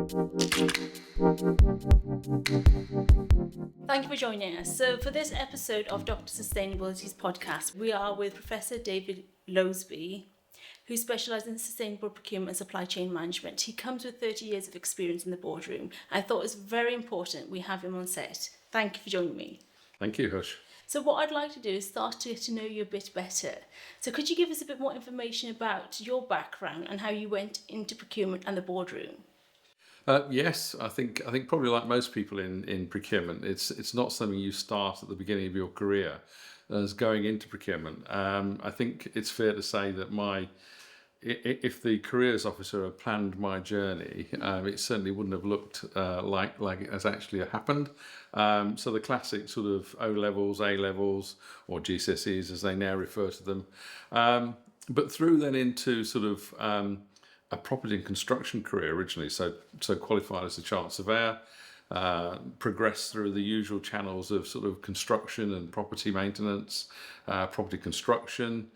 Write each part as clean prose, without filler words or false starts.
Thank you for joining us. So for this episode of Dr. Sustainability's podcast, we are with Professor David Loseby, who specialises in sustainable procurement and supply chain management. He comes with 30 years of experience in the boardroom. I thought it was very important we have him on set. Thank you for joining me. Thank you, Hush. So what I'd like to do is start to get to know you a bit better. So could you give us a bit more information about your background and how you went into procurement and the boardroom? Yes, I think probably like most people in procurement, it's not something you start at the beginning of your career as going into procurement. I think it's fair to say that if the careers officer had planned my journey, it certainly wouldn't have looked like it has actually happened. So the classic sort of O-levels, A-levels, or GCSEs as they now refer to them, but through then into sort of a property and construction career originally, so qualified as a chartered surveyor, progressed through the usual channels of sort of construction and property maintenance, property construction,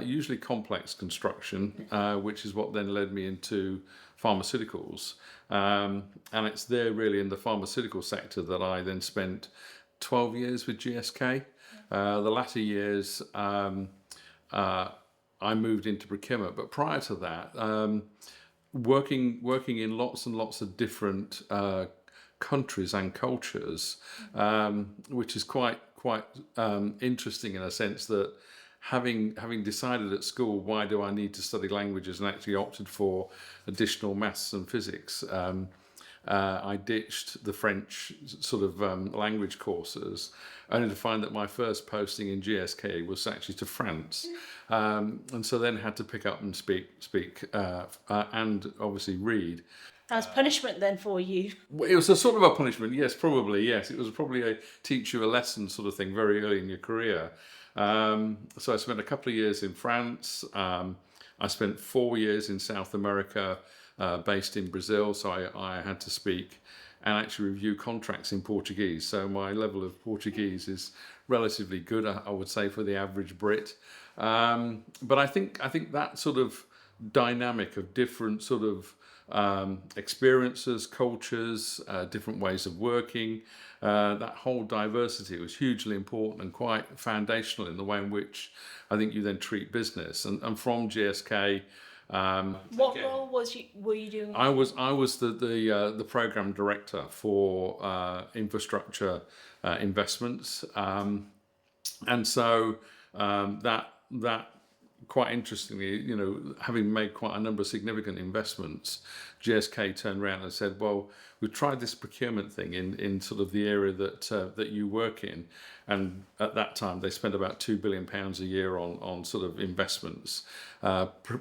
usually complex construction, which is what then led me into pharmaceuticals. And it's there really in the pharmaceutical sector that I then spent 12 years with GSK. The latter years, I moved into procurement, but prior to that, working in lots and lots of different countries and cultures, which is quite interesting in a sense that having decided at school why do I need to study languages and actually opted for additional maths and physics. I ditched the French sort of language courses, only to find that my first posting in GSK was actually to France, and so then had to pick up and speak and obviously read. That's punishment then for you. It was a sort of a punishment, yes, probably, yes. It was probably a teach you a lesson sort of thing very early in your career. So I spent a couple of years in France. I spent 4 years in South America, based in Brazil, so I had to speak and actually review contracts in Portuguese. So my level of Portuguese is relatively good, I would say, for the average Brit. But I think that sort of dynamic of different sort of experiences, cultures, different ways of working, that whole diversity was hugely important and quite foundational in the way in which I think you then treat business. And from GSK, what role were you doing? I was the program director for infrastructure investments, and so that quite interestingly, having made quite a number of significant investments, GSK turned around and said, "Well, we've tried this procurement thing in sort of the area that you work in," and at that time they spent about £2 billion a year on sort of investments,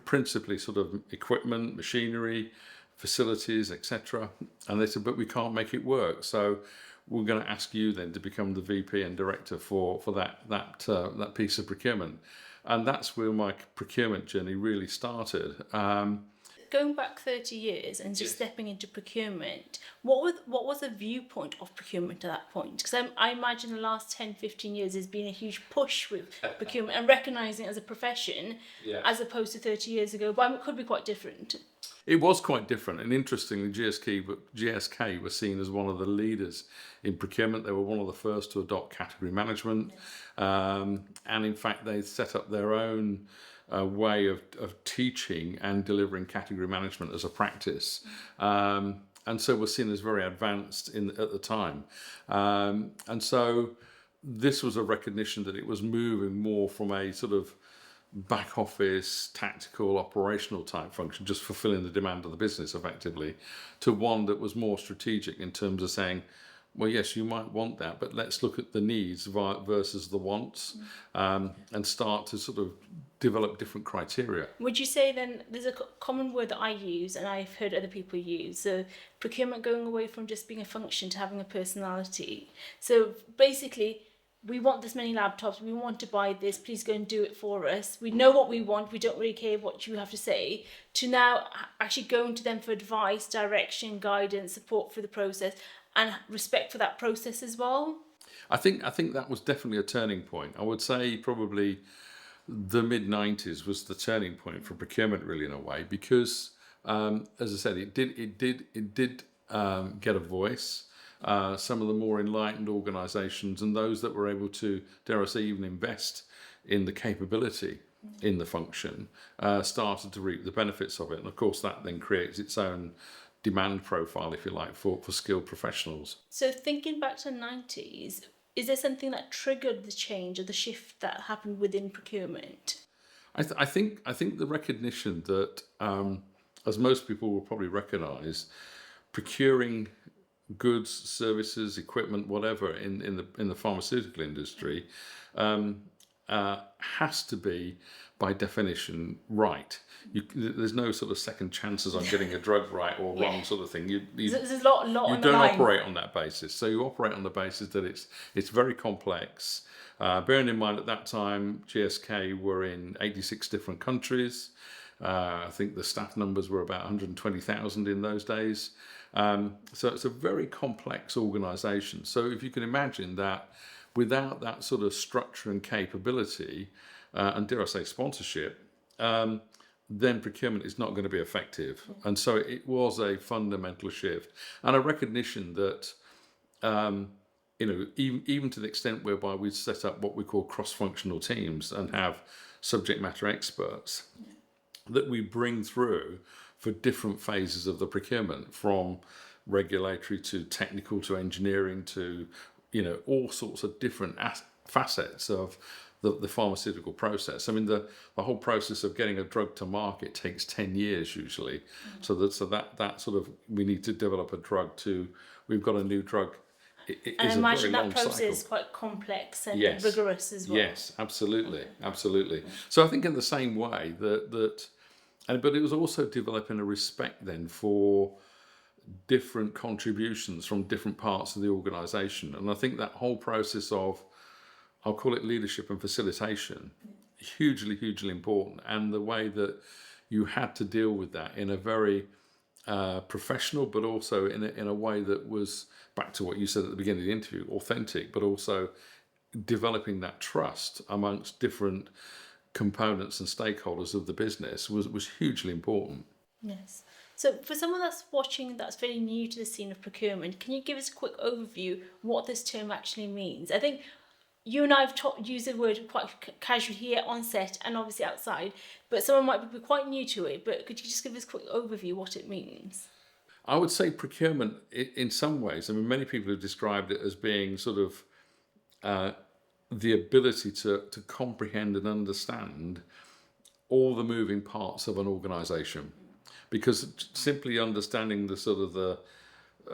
principally sort of equipment, machinery, facilities, etc. And they said, "But we can't make it work, so we're going to ask you then to become the VP and director for that piece of procurement." And that's where my procurement journey really started. Going back 30 years and just stepping into procurement, what was the viewpoint of procurement at that point? Because I imagine the last 10, 15 years there's been a huge push with procurement and recognising it as a profession, as opposed to 30 years ago, but it could be quite different. It was quite different, and interestingly, GSK was seen as one of the leaders in procurement. They were one of the first to adopt category management, and in fact, they set up their own way of teaching and delivering category management as a practice, and so were seen as very advanced at the time. And so this was a recognition that it was moving more from a sort of back office, tactical, operational type function, just fulfilling the demand of the business effectively, to one that was more strategic in terms of saying, well, yes, you might want that, but let's look at the needs versus the wants, and start to sort of develop different criteria. Would you say then, there's a common word that I use and I've heard other people use, so procurement going away from just being a function to having a personality. So basically, we want this many laptops, we want to buy this, please go and do it for us. We know what we want, we don't really care what you have to say, to now actually going to them for advice, direction, guidance, support for the process, and respect for that process as well. I think that was definitely a turning point. I would say probably the mid-90s was the turning point for procurement, really, in a way, because as I said, it did get a voice. Some of the more enlightened organisations and those that were able to, dare I say, even invest in the capability in the function, started to reap the benefits of it. And of course, that then creates its own demand profile, if you like, for skilled professionals. So thinking back to the 90s, is there something that triggered the change or the shift that happened within procurement? I think the recognition that, as most people will probably recognise, procuring goods, services, equipment, whatever in the pharmaceutical industry has to be, by definition, right. There's no sort of second chances on getting a drug right or wrong sort of thing. There's a lot you on the don't line. operate on that basis. So you operate on the basis that it's very complex. Bearing in mind at that time, GSK were in 86 different countries. I think the staff numbers were about 120,000 in those days. So it's a very complex organisation. So if you can imagine that without that sort of structure and capability, and dare I say sponsorship, then procurement is not going to be effective. And so it was a fundamental shift and a recognition that, even to the extent whereby we set up what we call cross-functional teams and have subject matter experts that we bring through for different phases of the procurement, from regulatory to technical to engineering to, all sorts of different facets of the pharmaceutical process. I mean, the whole process of getting a drug to market takes 10 years usually. So that sort of, we need to develop a drug to, we've got a new drug. And I imagine that process is quite complex and rigorous as well. Yes, absolutely, absolutely. So I think in the same way but it was also developing a respect then for different contributions from different parts of the organisation. And I think that whole process of, I'll call it leadership and facilitation, hugely, hugely important. And the way that you had to deal with that in a very professional, but also in a way that was, back to what you said at the beginning of the interview, authentic, but also developing that trust amongst different components and stakeholders of the business was hugely important. Yes. So for someone that's watching that's very new to the scene of procurement, can you give us a quick overview what this term actually means? I think you and I have used the word quite casually here on set and obviously outside, but someone might be quite new to it. But could you just give us a quick overview what it means? I would say procurement, in some ways, I mean, many people have described it as being sort of the ability to comprehend and understand all the moving parts of an organisation. Because simply understanding the sort of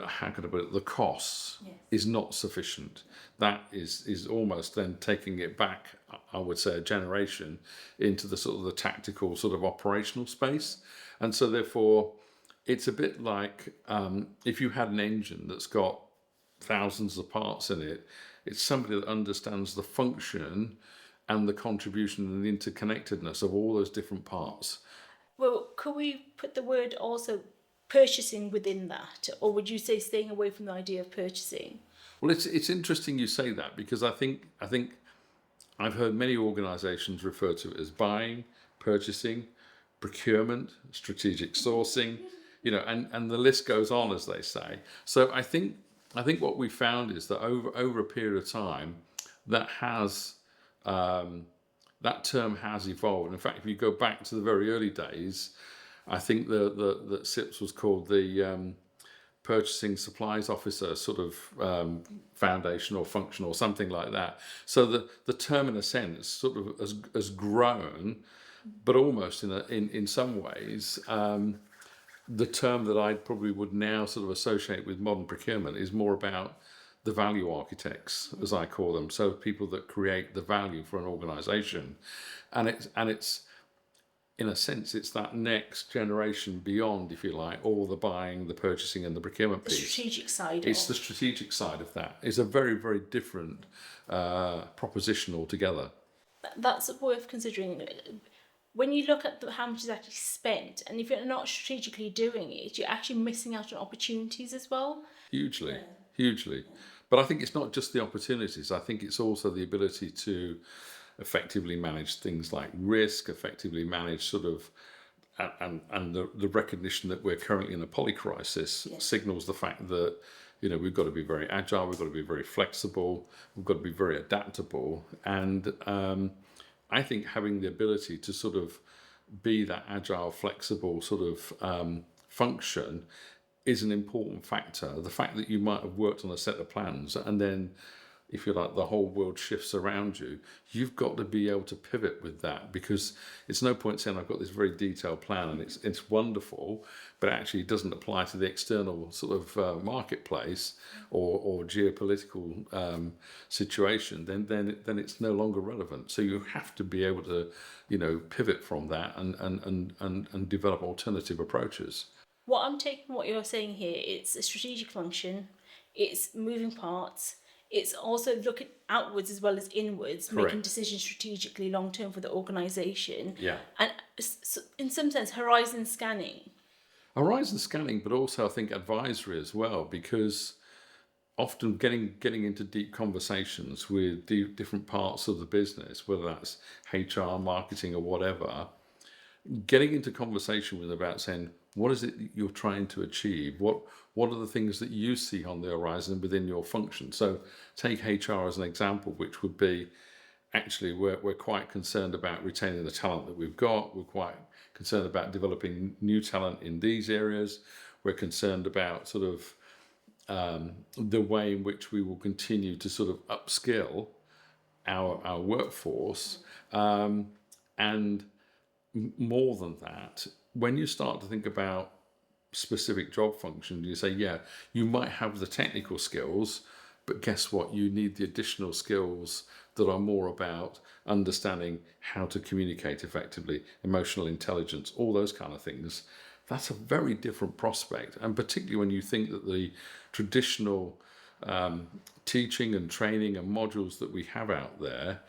how can I put it, the costs is not sufficient. That is almost then taking it back, I would say, a generation into the sort of the tactical sort of operational space. And so therefore, it's a bit like if you had an engine that's got thousands of parts in it, it's somebody that understands the function and the contribution and the interconnectedness of all those different parts. Well, could we put the word also purchasing within that, or would you say staying away from the idea of purchasing? Well, it's interesting you say that, because I think I've heard many organisations refer to it as buying, purchasing, procurement, strategic sourcing, and the list goes on, as they say. So I think what we found is that over a period of time, that term has evolved. In fact, if you go back to the very early days, I think that SIPS was called the Purchasing Supplies Officer sort of foundation or function or something like that. So the term, in a sense, sort of has grown, but almost in some ways, the term that I probably would now sort of associate with modern procurement is more about the value architects, as I call them. So people that create the value for an organisation, and it's in a sense, it's that next generation beyond, if you like, all the buying, the purchasing, and the procurement piece. The strategic side. It's the strategic side of that. It's a very, very different proposition altogether. That's worth considering. When you look at how much is actually spent, and if you're not strategically doing it, you're actually missing out on opportunities as well. Hugely. But I think it's not just the opportunities. I think it's also the ability to effectively manage things like risk, effectively manage sort of and the recognition that we're currently in a polycrisis signals the fact that we've got to be very agile, we've got to be very flexible, we've got to be very adaptable, and I think having the ability to sort of be that agile, flexible sort of function is an important factor. The fact that you might have worked on a set of plans and then, if you like, the whole world shifts around you, you've got to be able to pivot with that, because it's no point saying I've got this very detailed plan and it's wonderful, but actually it doesn't apply to the external sort of marketplace or geopolitical situation. Then it's no longer relevant. So you have to be able to pivot from that and develop alternative approaches. What I'm taking what you're saying here, it's a strategic function, it's moving parts, it's also looking outwards as well as inwards, Correct. making decisions strategically long term for the organisation. Yeah. And in some sense, horizon scanning. Horizon scanning, but also I think advisory as well, because often getting into deep conversations with different parts of the business, whether that's HR, marketing, or whatever, getting into conversation with them about saying, what is it that you're trying to achieve? What are the things that you see on the horizon within your function? So take HR as an example, which would be, actually, we're quite concerned about retaining the talent that we've got. We're quite concerned about developing new talent in these areas. We're concerned about sort of the way in which we will continue to sort of upskill our workforce. And more than that, when you start to think about specific job functions, you say, yeah, you might have the technical skills, but guess what? You need the additional skills that are more about understanding how to communicate effectively, emotional intelligence, all those kind of things. That's a very different prospect. And particularly when you think that the traditional teaching and training and modules that we have out there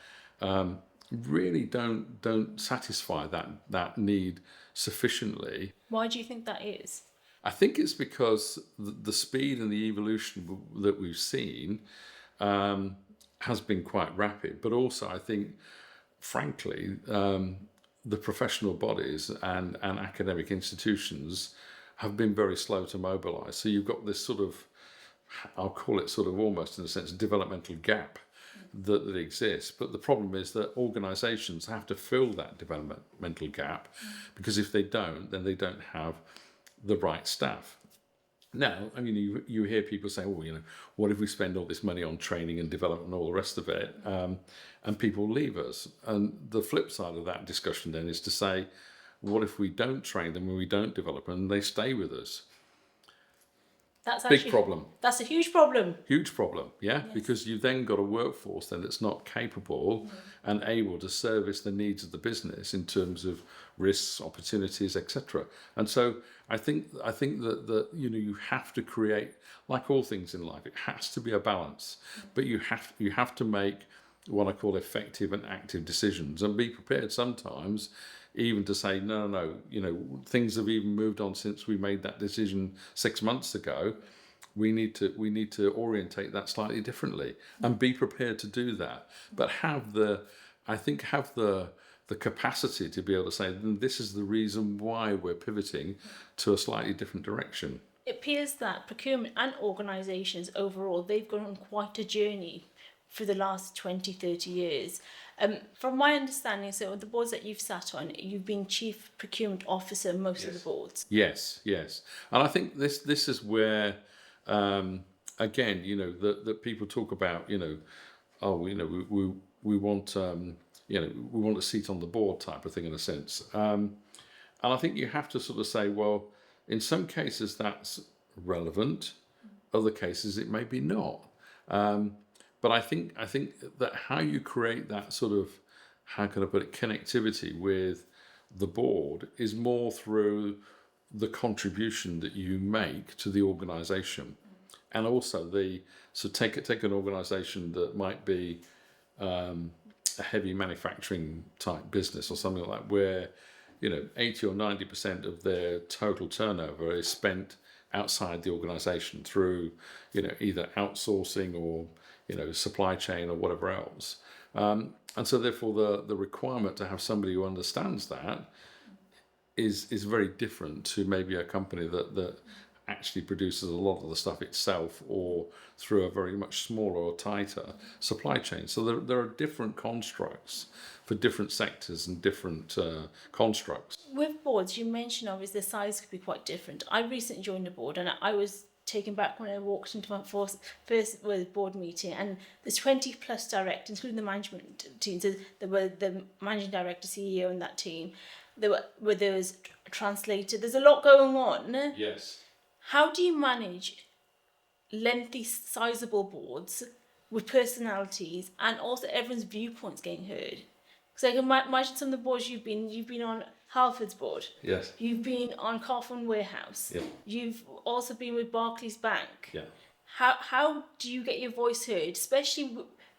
really don't satisfy that need sufficiently. Why do you think that is? I think it's because the speed and the evolution that we've seen has been quite rapid, but also I think, frankly, the professional bodies and academic institutions have been very slow to mobilise. So you've got this sort of, I'll call it sort of almost in a sense, developmental gap that exists. But the problem is that organisations have to fill that developmental gap, because if they don't, then they don't have the right staff. Now, I mean, you hear people say, well, what if we spend all this money on training and development and all the rest of it, and people leave us? And the flip side of that discussion then is to say, what if we don't train them and we don't develop them and they stay with us? That's big problem. That's a huge problem. Huge problem, yeah, yes. Because you've then got a workforce then that's not capable and able to service the needs of the business in terms of risks, opportunities, etc. And so I think that you have to create, like all things in life, it has to be a balance, but you have to make what I call effective and active decisions, and be prepared sometimes even to say, no, things have even moved on since we made that decision 6 months ago. We need to orientate that slightly differently and be prepared to do that. But have the capacity to be able to say, this is the reason why we're pivoting to a slightly different direction. It appears that procurement and organisations overall, they've gone on quite a journey for the last 20, 30 years. From my understanding, so the boards that you've sat on, you've been Chief Procurement Officer on most of the boards. Yes. And I think this is where, again, that people talk about, we want, we want a seat on the board type of thing in a sense. And I think you have to sort of say, well, in some cases that's relevant, other cases it may be not. But I think that how you create that sort of, how can I put it, connectivity with the board is more through the contribution that you make to the organisation, and also take an organisation that might be a heavy manufacturing type business or something like that, where 80 or 90% of their total turnover is spent outside the organisation through either outsourcing or supply chain or whatever else, and so therefore the requirement to have somebody who understands that is very different to maybe a company that actually produces a lot of the stuff itself or through a very much smaller or tighter supply chain. So there are different constructs for different sectors and different constructs. With boards, you mentioned obviously the size could be quite different. I recently joined a board and I was taken back when I walked into my first board meeting, and there's 20 plus directors, including the management team. So there were the managing director, CEO in that team. There was a translator. There's a lot going on. Yes. How do you manage lengthy, sizable boards with personalities and also everyone's viewpoints getting heard? Because I can imagine some of the boards you've been on. Halford's board. Yes. You've been on Carphone Warehouse. Yeah. You've also been with Barclays Bank. Yeah. How do you get your voice heard, especially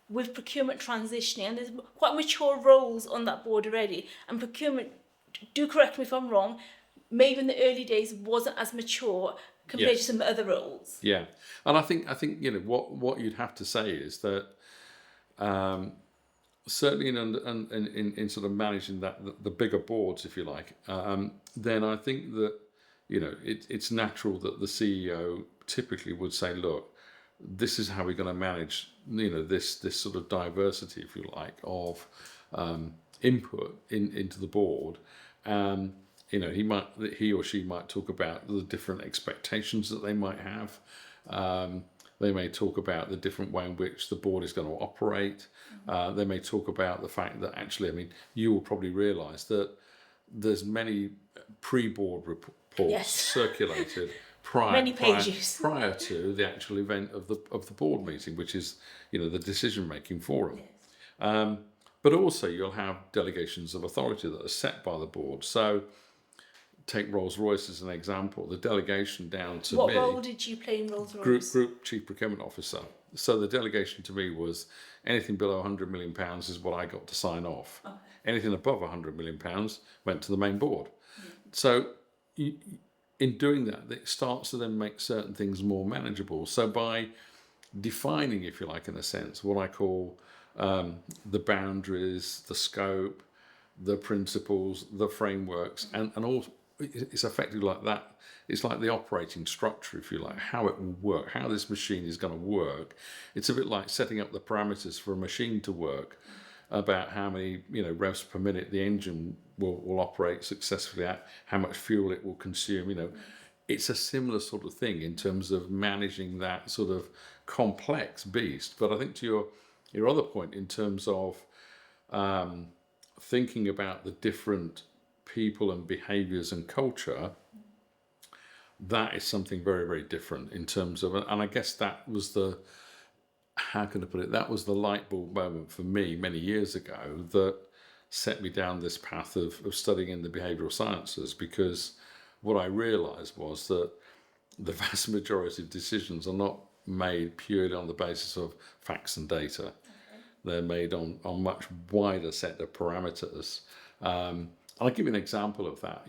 with procurement transitioning? And there's quite mature roles on that board already. And procurement, do correct me if I'm wrong, maybe in the early days wasn't as mature compared to some other roles. Yeah, and I think what you'd have to say is that. Certainly in sort of managing the bigger boards, if you like, then I think that it's natural that the CEO typically would say, look, this is how we're going to manage this sort of diversity, if you like, of input into the board. He or she might talk about the different expectations that they might have. They may talk about the different way in which the board is going to operate. They may talk about the fact that actually, you will probably realise that there's many pre-board reports circulated prior to the actual event of the board meeting, which is the decision-making forum. Yes. But also you'll have delegations of authority that are set by the board. So take Rolls-Royce as an example. The delegation down to me... What role did you play in Rolls-Royce? Group Chief Procurement Officer. So the delegation to me was anything below £100 million is what I got to sign off. Okay. Anything above £100 million went to the main board. Yeah. So in doing that, it starts to then make certain things more manageable. So by defining, if you like, in a sense, what I call the boundaries, the scope, the principles, the frameworks, and all... It's effectively like that. It's like the operating structure, if you like, how it will work, how this machine is going to work. It's a bit like setting up the parameters for a machine to work, about how many revs per minute the engine will operate successfully at, how much fuel it will consume. It's a similar sort of thing in terms of managing that sort of complex beast. But I think to your other point in terms of thinking about the different people and behaviours and culture, that is something very, very different in terms of, and I guess that was the light bulb moment for me many years ago that set me down this path of studying in the behavioural sciences, because what I realised was that the vast majority of decisions are not made purely on the basis of facts and data. Okay. They're made on much wider set of parameters. I'll give you an example of that.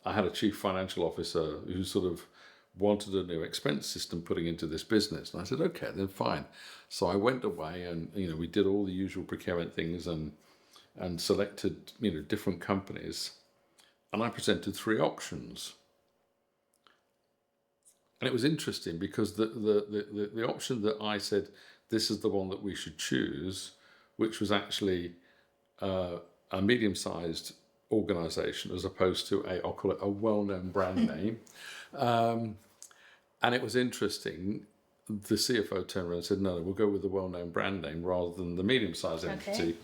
I had a chief financial officer who sort of wanted a new expense system putting into this business. And I said, okay, then fine. So I went away and, we did all the usual procurement things and selected, different companies. And I presented 3 options. And it was interesting because the option that I said, this is the one that we should choose, which was actually a medium-sized organisation as opposed to I'll call it a well-known brand name. And it was interesting. The CFO turned around and said, no, we'll go with the well-known brand name rather than the medium-sized entity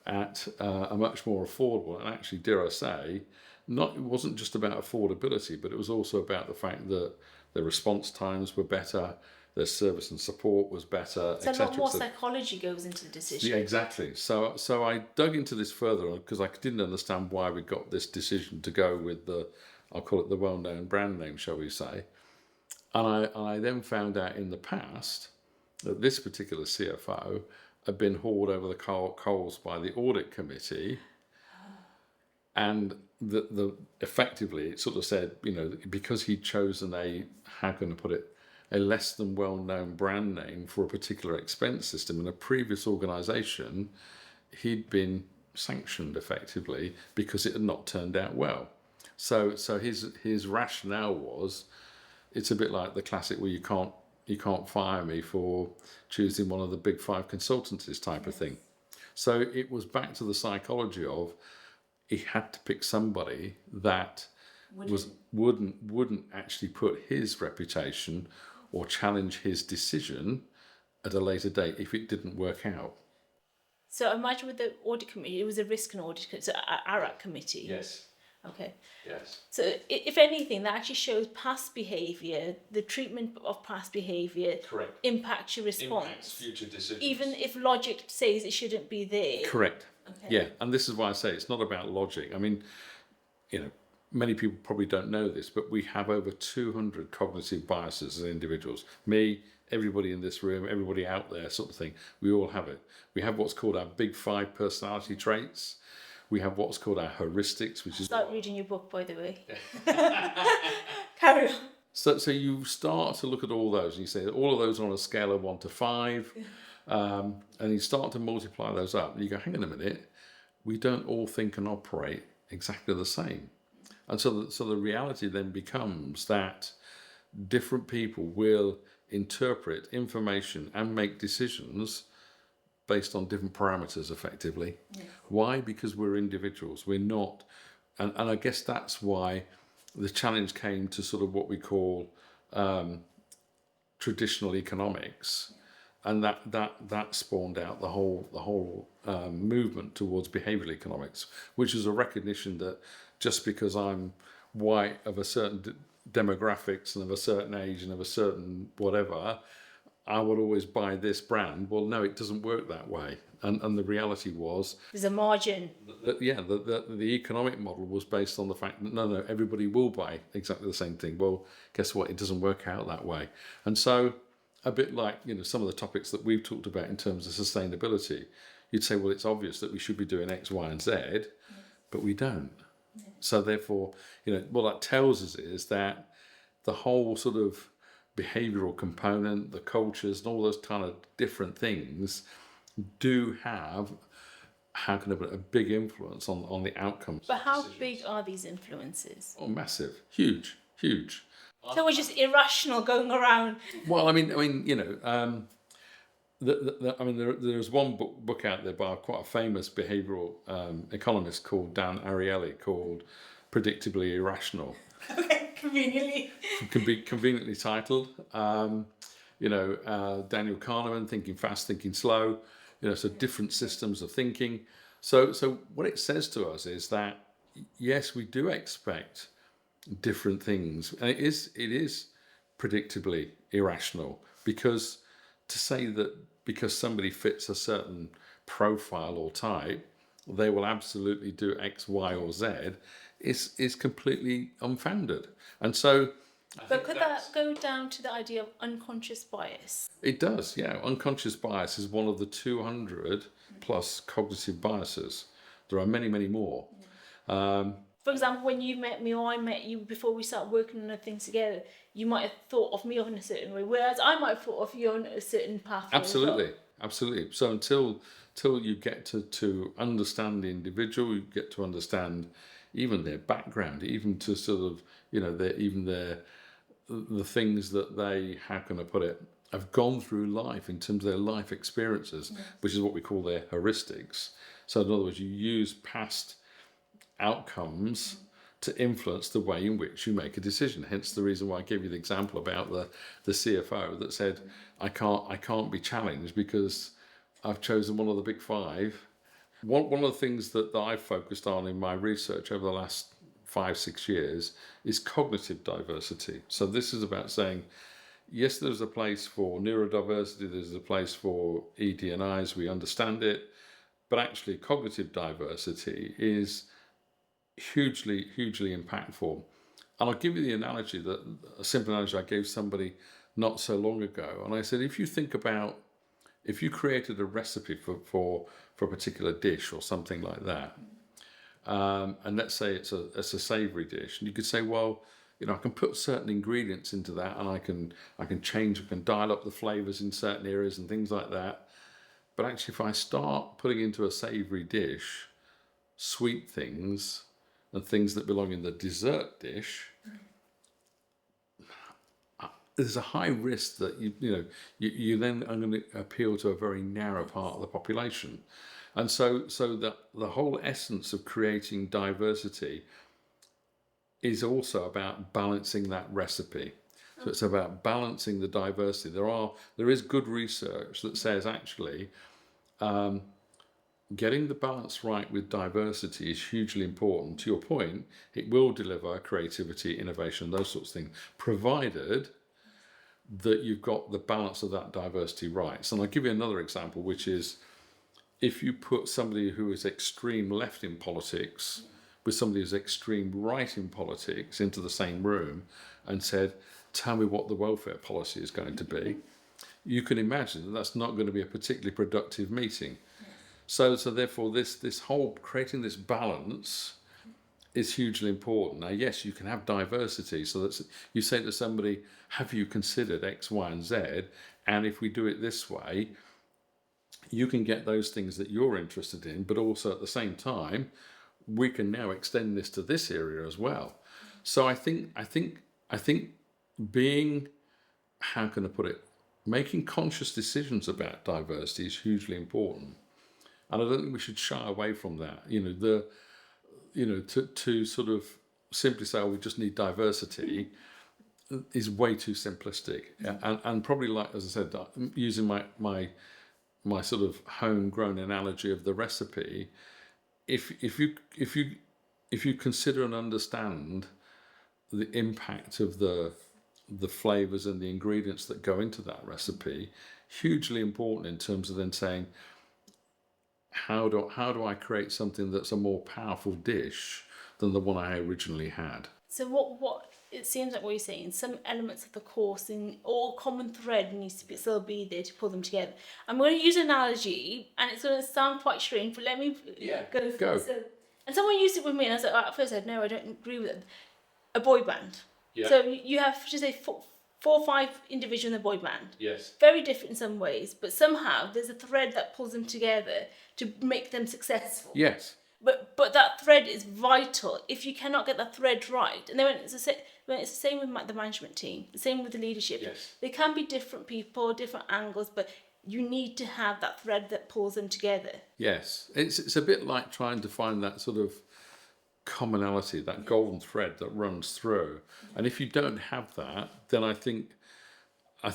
at a much more affordable. And actually, dare I say, it wasn't just about affordability, but it was also about the fact that the response times were better, their service and support was better. So a lot more psychology goes into the decision. Yeah, exactly. So I dug into this further because I didn't understand why we got this decision to go with I'll call it the well-known brand name, shall we say. And I then found out in the past that this particular CFO had been hauled over the coals by the audit committee, and effectively it sort of said, because he'd chosen a less than well-known brand name for a particular expense system in a previous organisation, he'd been sanctioned effectively because it had not turned out well. So his rationale was, it's a bit like the classic where you can't fire me for choosing one of the big five consultancies type of thing. So it was back to the psychology of, he had to pick somebody that wouldn't actually put his reputation or challenge his decision at a later date if it didn't work out. So imagine with the audit committee, it was a risk and audit committee, so ARAC committee. Yes. Okay. Yes. So if anything, that actually shows past behaviour, the treatment of past behaviour. Correct. Impacts your response. Impacts future decisions. Even if logic says it shouldn't be there. Correct. Okay. Yeah, and this is why I say it's not about logic. I mean, many people probably don't know this, but we have over 200 cognitive biases as individuals. Me, everybody in this room, everybody out there, sort of thing. We all have it. We have what's called our big five personality traits. We have what's called our heuristics, which is... Start reading your book, by the way. Carry on. So you start to look at all those, and you say that all of those are on a scale of 1 to 5, and you start to multiply those up, and you go, hang on a minute, we don't all think and operate exactly the same. And so the reality then becomes that different people will interpret information and make decisions based on different parameters, effectively. Yeah. Why? Because we're individuals. We're not, and I guess that's why the challenge came to sort of what we call traditional economics, and that spawned out the whole movement towards behavioural economics, which is a recognition that just because I'm white, of a certain demographics and of a certain age and of a certain whatever, I would always buy this brand. Well, no, it doesn't work that way. And the reality was... There's a margin. The economic model was based on the fact that, no, everybody will buy exactly the same thing. Well, guess what? It doesn't work out that way. And so, a bit like, some of the topics that we've talked about in terms of sustainability, you'd say, well, it's obvious that we should be doing X, Y, and Z, but we don't. So therefore, what that tells us is that the whole sort of behavioural component, the cultures, and all those kind of different things do have, how can I put it, a big influence on the outcomes. But how big are these influences? Oh, massive, huge. So we're just irrational going around. Well, there's one book out there by quite a famous behavioural economist called Dan Ariely called Predictably Irrational. Okay, conveniently. Can be conveniently titled. Daniel Kahneman, Thinking Fast, Thinking Slow. So different systems of thinking. So what it says to us is that, yes, we do expect different things. And it is predictably irrational, because to say that because somebody fits a certain profile or type, they will absolutely do X, Y, or Z is completely unfounded. And so... But could that go down to the idea of unconscious bias? It does, yeah. Unconscious bias is one of the 200 plus cognitive biases. There are many, many more. For example, when you met me or I met you before we started working on things together, you might have thought of me in a certain way, whereas I might have thought of you on a certain path. Absolutely. So until you get to understand the individual, you get to understand even their background, even to sort of, the things that they, how can I put it, have gone through life in terms of their life experiences, which is what we call their heuristics. So in other words, you use past outcomes to influence the way in which you make a decision. Hence the reason why I gave you the example about the CFO that said, I can't be challenged because I've chosen one of the big five. One of the things that I've focused on in my research over the last 5-6 years is cognitive diversity. So this is about saying, yes, there's a place for neurodiversity, there's a place for ED&Is, we understand it, but actually cognitive diversity is hugely impactful. And I'll give you the analogy, a simple analogy I gave somebody not so long ago. And I said, if you created a recipe for a particular dish or something like that, and let's say it's a savoury dish, and you could say, well, I can put certain ingredients into that, and I can dial up the flavours in certain areas and things like that. But actually, if I start putting into a savoury dish sweet things and things that belong in the dessert dish, there's a high risk that you then are going to appeal to a very narrow part of the population. And so the whole essence of creating diversity is also about balancing that recipe. So it's about balancing the diversity. There is good research that says actually getting the balance right with diversity is hugely important. To your point, it will deliver creativity, innovation, those sorts of things, provided that you've got the balance of that diversity right. So I'll give you another example, which is if you put somebody who is extreme left in politics with somebody who's extreme right in politics into the same room and said, tell me what the welfare policy is going to be, you can imagine that that's not going to be a particularly productive meeting. So therefore this whole creating this balance is hugely important. Now, yes, you can have diversity. So that you say to somebody, have you considered X, Y, and Z? And if we do it this way, you can get those things that you're interested in, but also at the same time, we can now extend this to this area as well. So I think being, how can I put it, making conscious decisions about diversity is hugely important. And I don't think we should shy away from that. To sort of simply say, oh, we just need diversity is way too simplistic. And probably, like, as I said, using my sort of homegrown analogy of the recipe, if you consider and understand the impact of the flavors and the ingredients that go into that recipe, hugely important in terms of then saying, how do I create something that's a more powerful dish than the one I originally had? So what it seems like what you're saying, some elements of the course or common thread needs to still be there to pull them together. I'm going to use an analogy, and it's going to sound quite strange, but let me go. So, and someone used it with me, and I was like, at first I said, no, I don't agree with it. A boy band. Yeah. So you have, just say, four or five individuals in a boy band. Yes. Very different in some ways, but somehow there's a thread that pulls them together to make them successful. Yes. But that thread is vital. If you cannot get that thread right, and then when it's the same with the management team, the same with the leadership. Yes. They can be different people, different angles, but you need to have that thread that pulls them together. Yes, it's a bit like trying to find that sort of commonality, that golden thread that runs through. And if you don't have that, then I think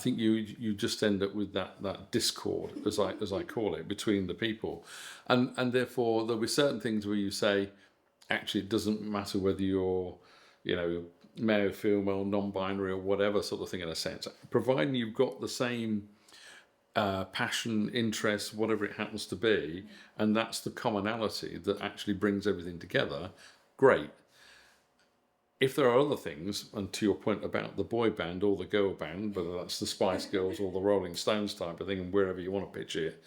you just end up with that discord, as I call it, between the people, and therefore there'll be certain things where you say, actually, it doesn't matter whether you're, male, female, non-binary, or whatever sort of thing in a sense, providing you've got the same passion, interest, whatever it happens to be, and that's the commonality that actually brings everything together. Great. If there are other things, and to your point about the boy band or the girl band, whether that's the Spice Girls or the Rolling Stones type of thing, and wherever you want to pitch it,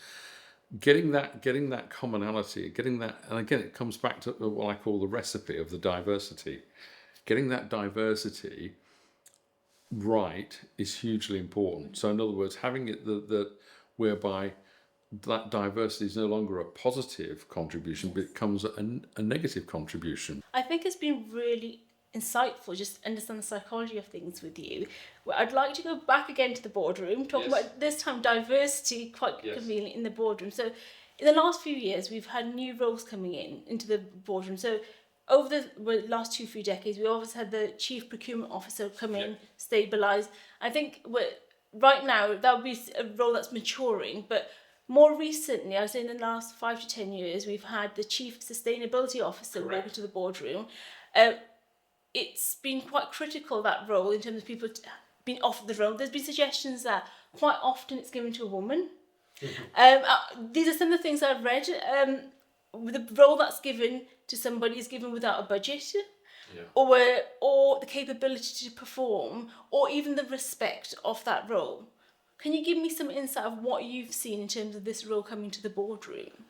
getting that commonality, getting that, and again, it comes back to what I call the recipe of the diversity. Getting that diversity right is hugely important. So in other words, having it that whereby that diversity is no longer a positive contribution, but it becomes a negative contribution. I think it's been really insightful just to understand the psychology of things with you. Well, I'd like to go back again to the boardroom, talking about this time diversity quite conveniently in the boardroom. So in the last few years, we've had new roles coming into the boardroom. So over the last few decades, we always had the chief procurement officer come in, stabilise. I think right now that would be a role that's maturing, but more recently, I would say in the last 5 to 10 years, we've had the chief sustainability officer walk into the boardroom. It's been quite critical, that role, in terms of people being offered the role. There's been suggestions that quite often it's given to a woman. These are some of the things I've read. The role that's given to somebody is given without a budget, or the capability to perform, or even the respect of that role. Can you give me some insight of what you've seen in terms of this role coming to the boardroom?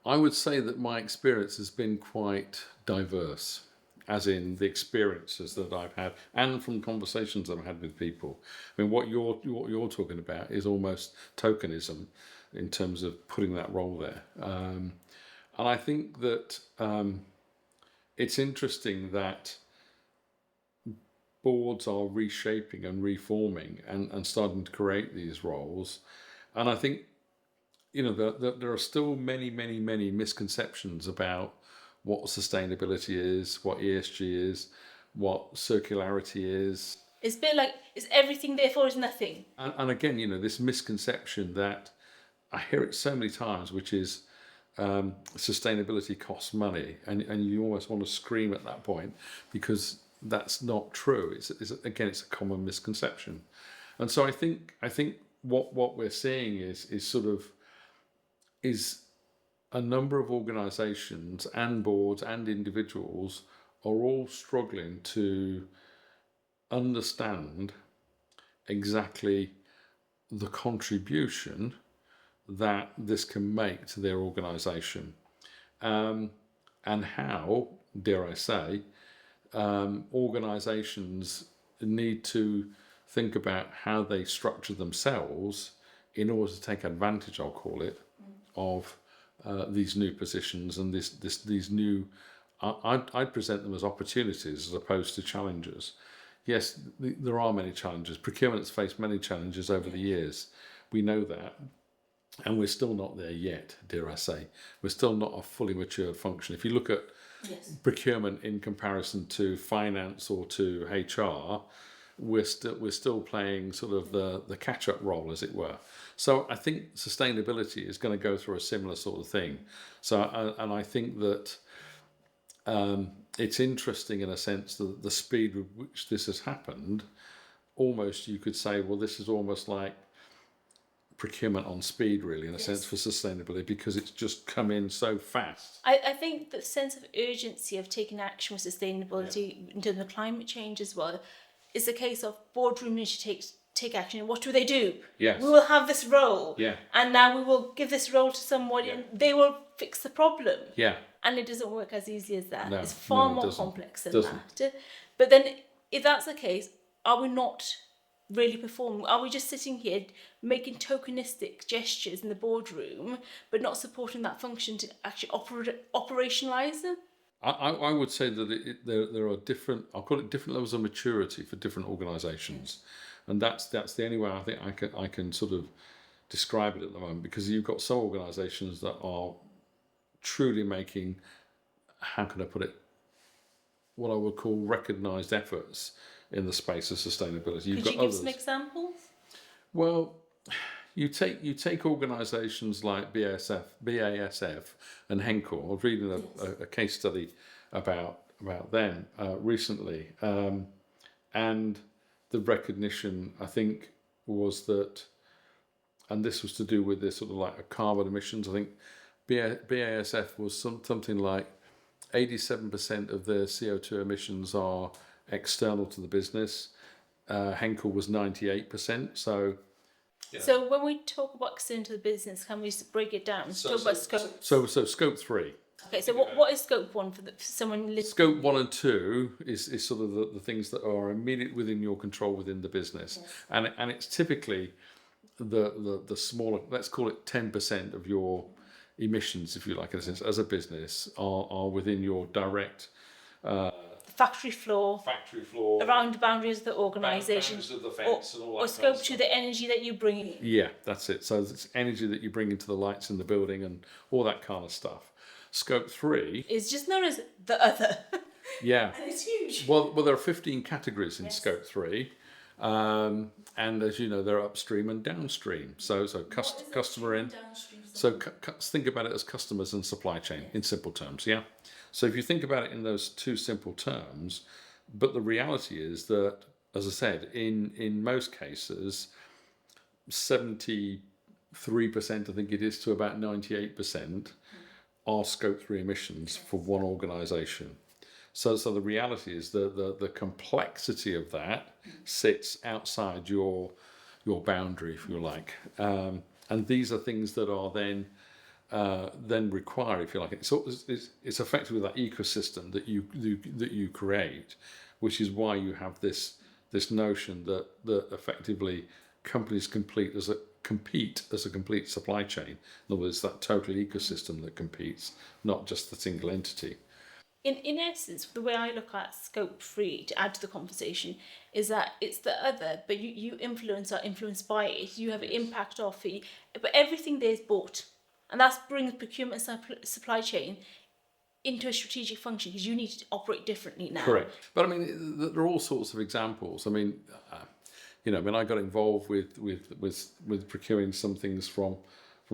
I would say that my experience has been quite diverse, as in the experiences that I've had and from conversations I've had with people. I mean, what you're talking about is almost tokenism in terms of putting that role there. And I think that it's interesting that boards are reshaping and reforming and starting to create these roles. And I think, there are still many, many, many misconceptions about what sustainability is, what ESG is, what circularity is. It's a bit like, is everything therefore is nothing? And again, this misconception that I hear it so many times, which is sustainability costs money, and you almost want to scream at that point because that's not true. It's a common misconception, and so I think what we're seeing is a number of organisations and boards and individuals are all struggling to understand exactly the contribution that this can make to their organisation, and how, dare I say, organisations need to think about how they structure themselves in order to take advantage, I'll call it, of these new positions and these new. I'd present them as opportunities as opposed to challenges. Yes, there are many challenges. Procurement's faced many challenges over the years. We know that. And we're still not there yet, dare I say. We're still not a fully matured function. If you look at procurement in comparison to finance or to HR, we're still playing sort of the catch-up role, as it were. So I think sustainability is going to go through a similar sort of thing. So and I think that it's interesting in a sense that the speed with which this has happened. Almost you could say, well, this is almost like procurement on speed, really, in a sense, for sustainability, because it's just come in so fast. I think the sense of urgency of taking action with sustainability in terms of climate change as well is a case of boardroom need to take action. What do they do? Yes. We will have this role, Yeah. and now we will give this role to somebody, and they will fix the problem. Yeah. And it doesn't work as easy as that. No, it's far more complex than that. But then, if that's the case, are we not really performing? Are we just sitting here making tokenistic gestures in the boardroom, but not supporting that function to actually operationalise them? I would say that there are different, I'll call it different levels of maturity for different organisations, and that's the only way I think I can sort of describe it at the moment, because you've got some organisations that are truly making, how can I put it, what I would call recognised efforts in the space of sustainability. Could you give some examples? Well, you take organisations like BASF and Henkel. I was reading a case study about them recently, and the recognition, I think, was that, and this was to do with this sort of like carbon emissions. I think BASF was something like 87% of their CO2 emissions are external to the business. Henkel was 98%. So when we talk about external to the business, can we just break it down? Talk about scope. So scope 3. Okay, so what is scope 1 for someone listening? Scope 1 and 2 is sort of the things that are immediate within your control within the business, and it's typically the smaller, let's call it 10% of your emissions, if you like, in a sense, as a business, are within your direct factory floor, around the boundaries of the organisation, of the fence, and all that or scope 2, the energy that you bring in. Yeah, that's it. So it's energy that you bring into the lights in the building and all that kind of stuff. Scope 3 is just known as the other. Yeah. And it's huge. Well, there are 15 categories in Scope 3. And as you know, they're upstream and downstream. So customer in. So think about it as customers and supply chain in simple terms, yeah? So if you think about it in those two simple terms, but the reality is that, as I said, in most cases, 73%, I think it is, to about 98% are Scope 3 emissions for one organisation. So the reality is the complexity of that sits outside your boundary, if you like, and these are things that are then require, if you like, it's effectively that ecosystem that you create, which is why you have this notion that effectively companies compete as a complete supply chain. In other words, that total ecosystem that competes, not just the single entity. In essence, the way I look at scope 3, to add to the conversation, is that it's the other, but you influence or influenced by it. You have an impact off it, but everything there is bought. And that brings procurement supply chain into a strategic function, because you need to operate differently now. Correct. But I mean, there are all sorts of examples. I mean, when I got involved with procuring some things from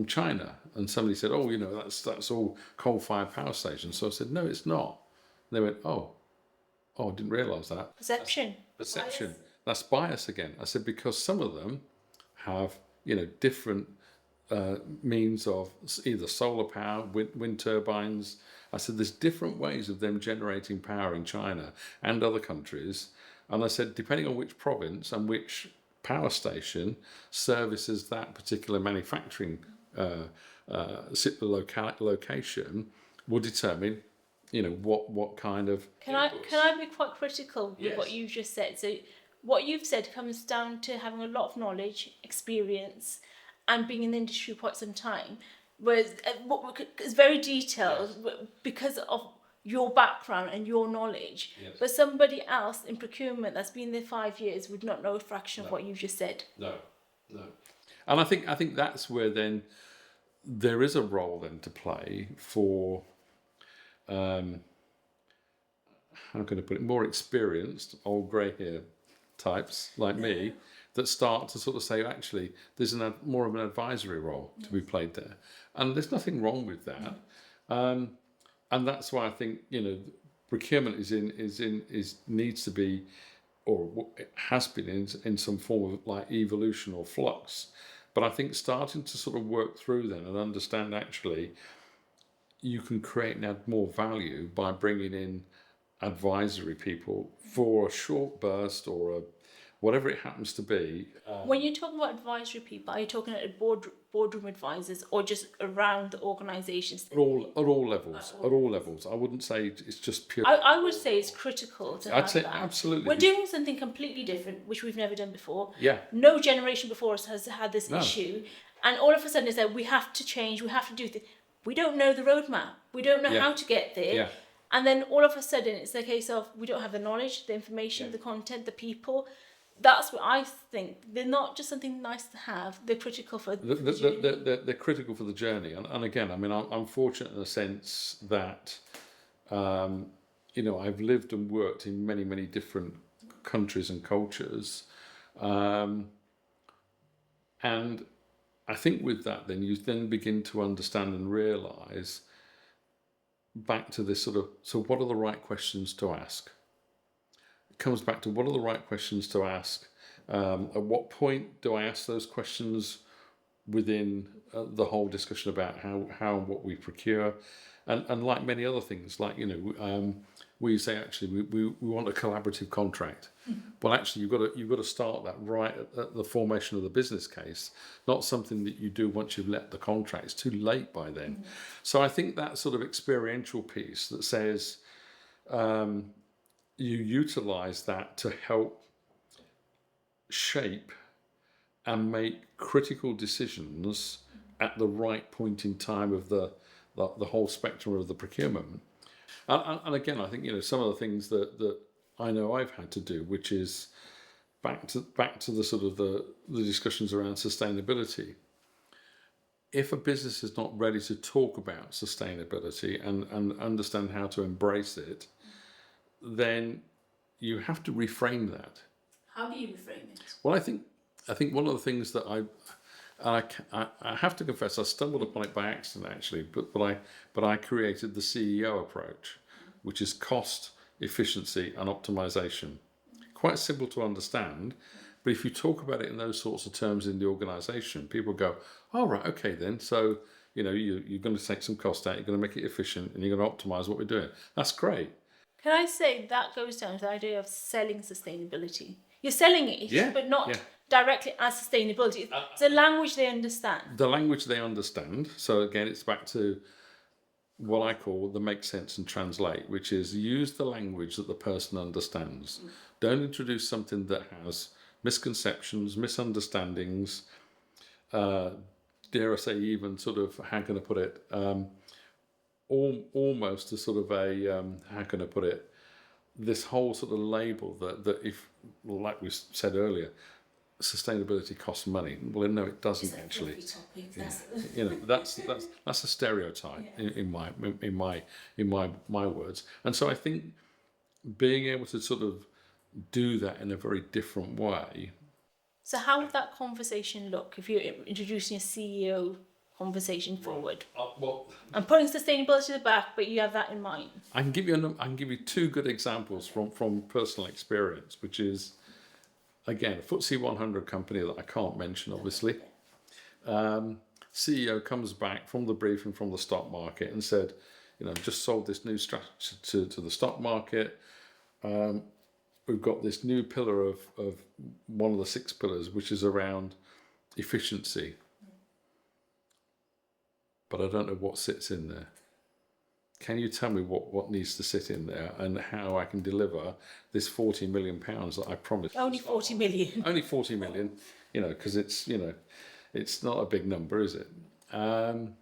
China, and somebody said, "Oh, that's all coal-fired power stations." So I said, "No, it's not." And they went, "Oh, I didn't realise that." Perception. Perception. That's bias again. I said, because some of them have different means of either solar power, wind turbines. I said, there's different ways of them generating power in China and other countries. And I said, depending on which province and which power station services that particular manufacturing location, will determine, what kind of. Can I be quite critical with Yes. what you've just said? So what you've said comes down to having a lot of knowledge, experience, and being in the industry for quite some time. Whereas it's very detailed because of your background and your knowledge. Yes. But somebody else in procurement that's been there 5 years would not know a fraction of what you've just said. No. And I think that's where then there is a role then to play for, how can I put it, more experienced old grey hair types like me that start to sort of say, actually, there's more of an advisory role to be played there, and there's nothing wrong with that. And that's why I think procurement needs to be, or it has been in some form of like evolution or flux. But I think starting to sort of work through then and understand actually you can create and add more value by bringing in advisory people for a short burst or whatever it happens to be. When you're talking about advisory people, are you talking at boardroom advisors or just around the organisations? At all levels. I wouldn't say it's just pure. I would say it's critical to have I'd say that. absolutely. We're doing something completely different, which we've never done before. Yeah. No generation before us has had this issue. And all of a sudden it's like, we have to change, we have to do things. We don't know the roadmap. We don't know how to get there. Yeah. And then all of a sudden it's a case of we don't have the knowledge, the information, the content, the people. That's what I think. They're not just something nice to have. They're critical for the journey. They're critical for the journey. And again, I mean, I'm fortunate in the sense that, I've lived and worked in many, many different countries and cultures. And I think with that, then you then begin to understand and realise back to this sort of, so what are the right questions to ask? It comes back to what are the right questions to ask? At what point do I ask those questions within the whole discussion about how and what we procure? And like many other things, like, we say actually we want a collaborative contract. Mm-hmm. Well, actually, you've got to start that right at the formation of the business case, not something that you do once you've let the contract. It's too late by then. Mm-hmm. So I think that sort of experiential piece that says you utilise that to help shape and make critical decisions at the right point in time of the whole spectrum of the procurement. And again, I think some of the things that I know I've had to do, which is back to the sort of the discussions around sustainability. If a business is not ready to talk about sustainability and understand how to embrace it, then you have to reframe that. How do you reframe it? Well, I think one of the things that I have to confess, I stumbled upon it by accident actually, but I created the CEO approach, which is cost, efficiency, and optimization. Quite simple to understand, but if you talk about it in those sorts of terms in the organisation, people go, "Oh right, okay then." So you're going to take some cost out, you're going to make it efficient, and you're going to optimize what we're doing. That's great. Can I say that goes down to the idea of selling sustainability? You're selling it, but not directly as sustainability. It's a language they understand. The language they understand. So again, it's back to what I call the make sense and translate, which is use the language that the person understands. Don't introduce something that has misconceptions, misunderstandings, dare I say, even sort of, how can I put it, almost a sort of a, how can I put it, this whole sort of label that if, like we said earlier, sustainability costs money. Well, no, it doesn't actually. That's a stereotype in my words. And so I think being able to sort of do that in a very different way. So how would that conversation look if you're introducing a CEO conversation forward? Well, I'm putting sustainability to the back, but you have that in mind. I can give you two good examples from personal experience, which is, again, a FTSE 100 company that I can't mention, obviously. CEO comes back from the briefing from the stock market and said, just sold this new strategy to the stock market. We've got this new pillar of one of the 6 pillars, which is around efficiency. But I don't know what sits in there. Can you tell me what needs to sit in there and how I can deliver this £40 million that I promised? Only 40 million. Only 40 million, because it's not a big number, is it? And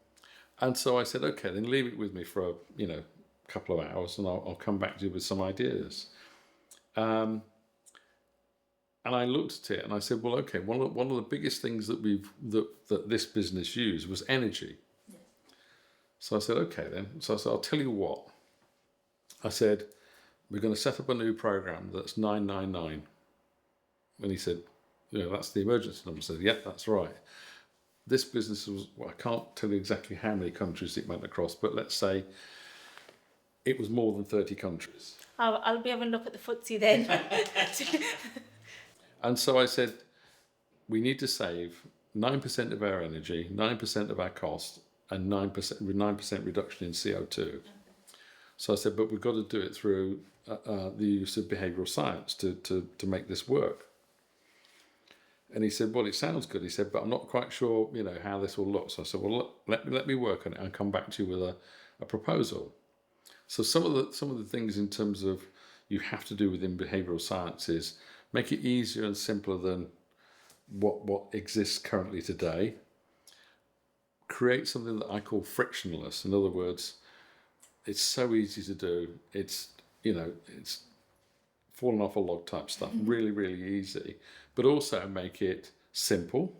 so I said, okay, then leave it with me for a couple of hours, and I'll come back to you with some ideas. And I looked at it and I said, well, okay, one of the biggest things that this business used was energy. So I said, okay then. So I said, I'll tell you what. I said, we're going to set up a new program that's 999. And he said, that's the emergency number. I said, yeah, that's right. This business was, I can't tell you exactly how many countries it went across, but let's say it was more than 30 countries. I'll be having a look at the FTSE then. And so I said, we need to save 9% of our energy, 9% of our cost, and 9% reduction in CO2. So I said, but we've got to do it through the use of behavioural science to make this work. And he said, well, it sounds good. He said, but I'm not quite sure, how this will look. So I said, well, look, let me work on it and come back to you with a proposal. So some of the things in terms of you have to do within behavioural science is make it easier and simpler than what exists currently today. Create something that I call frictionless. In other words, it's so easy to do. It's falling off a log type stuff, really, really easy. But also make it simple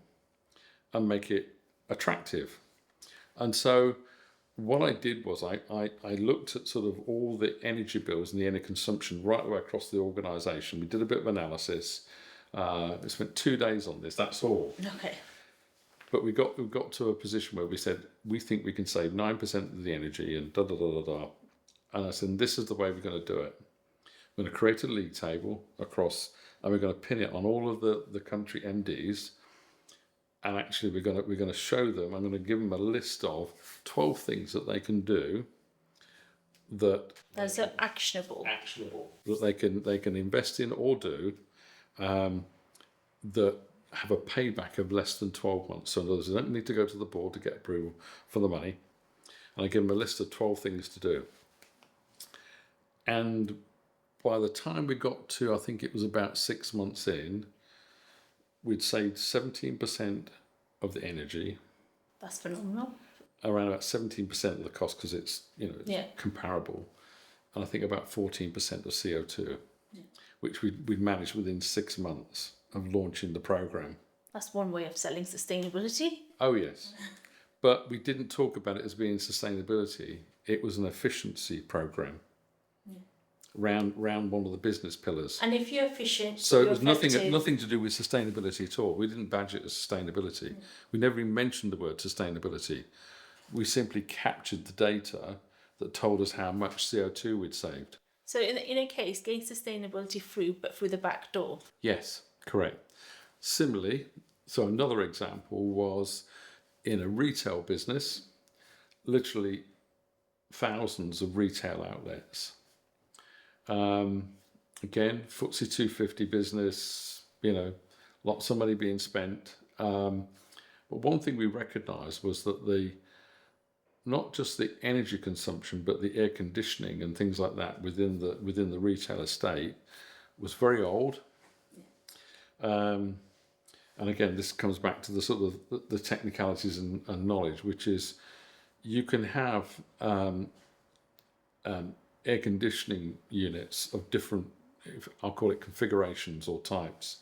and make it attractive. And so what I did was I looked at sort of all the energy bills and the energy consumption right away across the organisation. We did a bit of analysis. We spent 2 days on this, that's all. Okay. But we got to a position where we said, we think we can save 9% of the energy and da-da-da-da-da. And I said, this is the way we're going to do it. We're going to create a league table across, and we're going to pin it on all of the country MDs. And actually, we're going to show them. I'm going to give them a list of 12 things that they can do that's actionable. That they can invest in or do that have a payback of less than 12 months. So in other words, they don't need to go to the board to get approval for the money. And I give them a list of 12 things to do. And by the time we got to, I think it was about 6 months in, we'd saved 17% of the energy. That's phenomenal. Around about 17% of the cost, because it's comparable. And I think about 14% of CO2, which we'd managed within 6 months of launching the program. That's one way of selling sustainability. Oh yes. But we didn't talk about it as being sustainability. It was an efficiency program. Round one of the business pillars. And if you're efficient, so it was nothing to do with sustainability at all. We didn't badge it as sustainability. We never even mentioned the word sustainability. We simply captured the data that told us how much CO2 we'd saved. So in a case, getting sustainability through, but through the back door. Yes, correct. Similarly, so another example was in a retail business, literally thousands of retail outlets. Again, FTSE 250 business, lots of money being spent. But one thing we recognised was that not just the energy consumption, but the air conditioning and things like that within the retail estate was very old. and again, this comes back to the sort of the technicalities and knowledge, which is you can have air conditioning units of different, I'll call it configurations or types.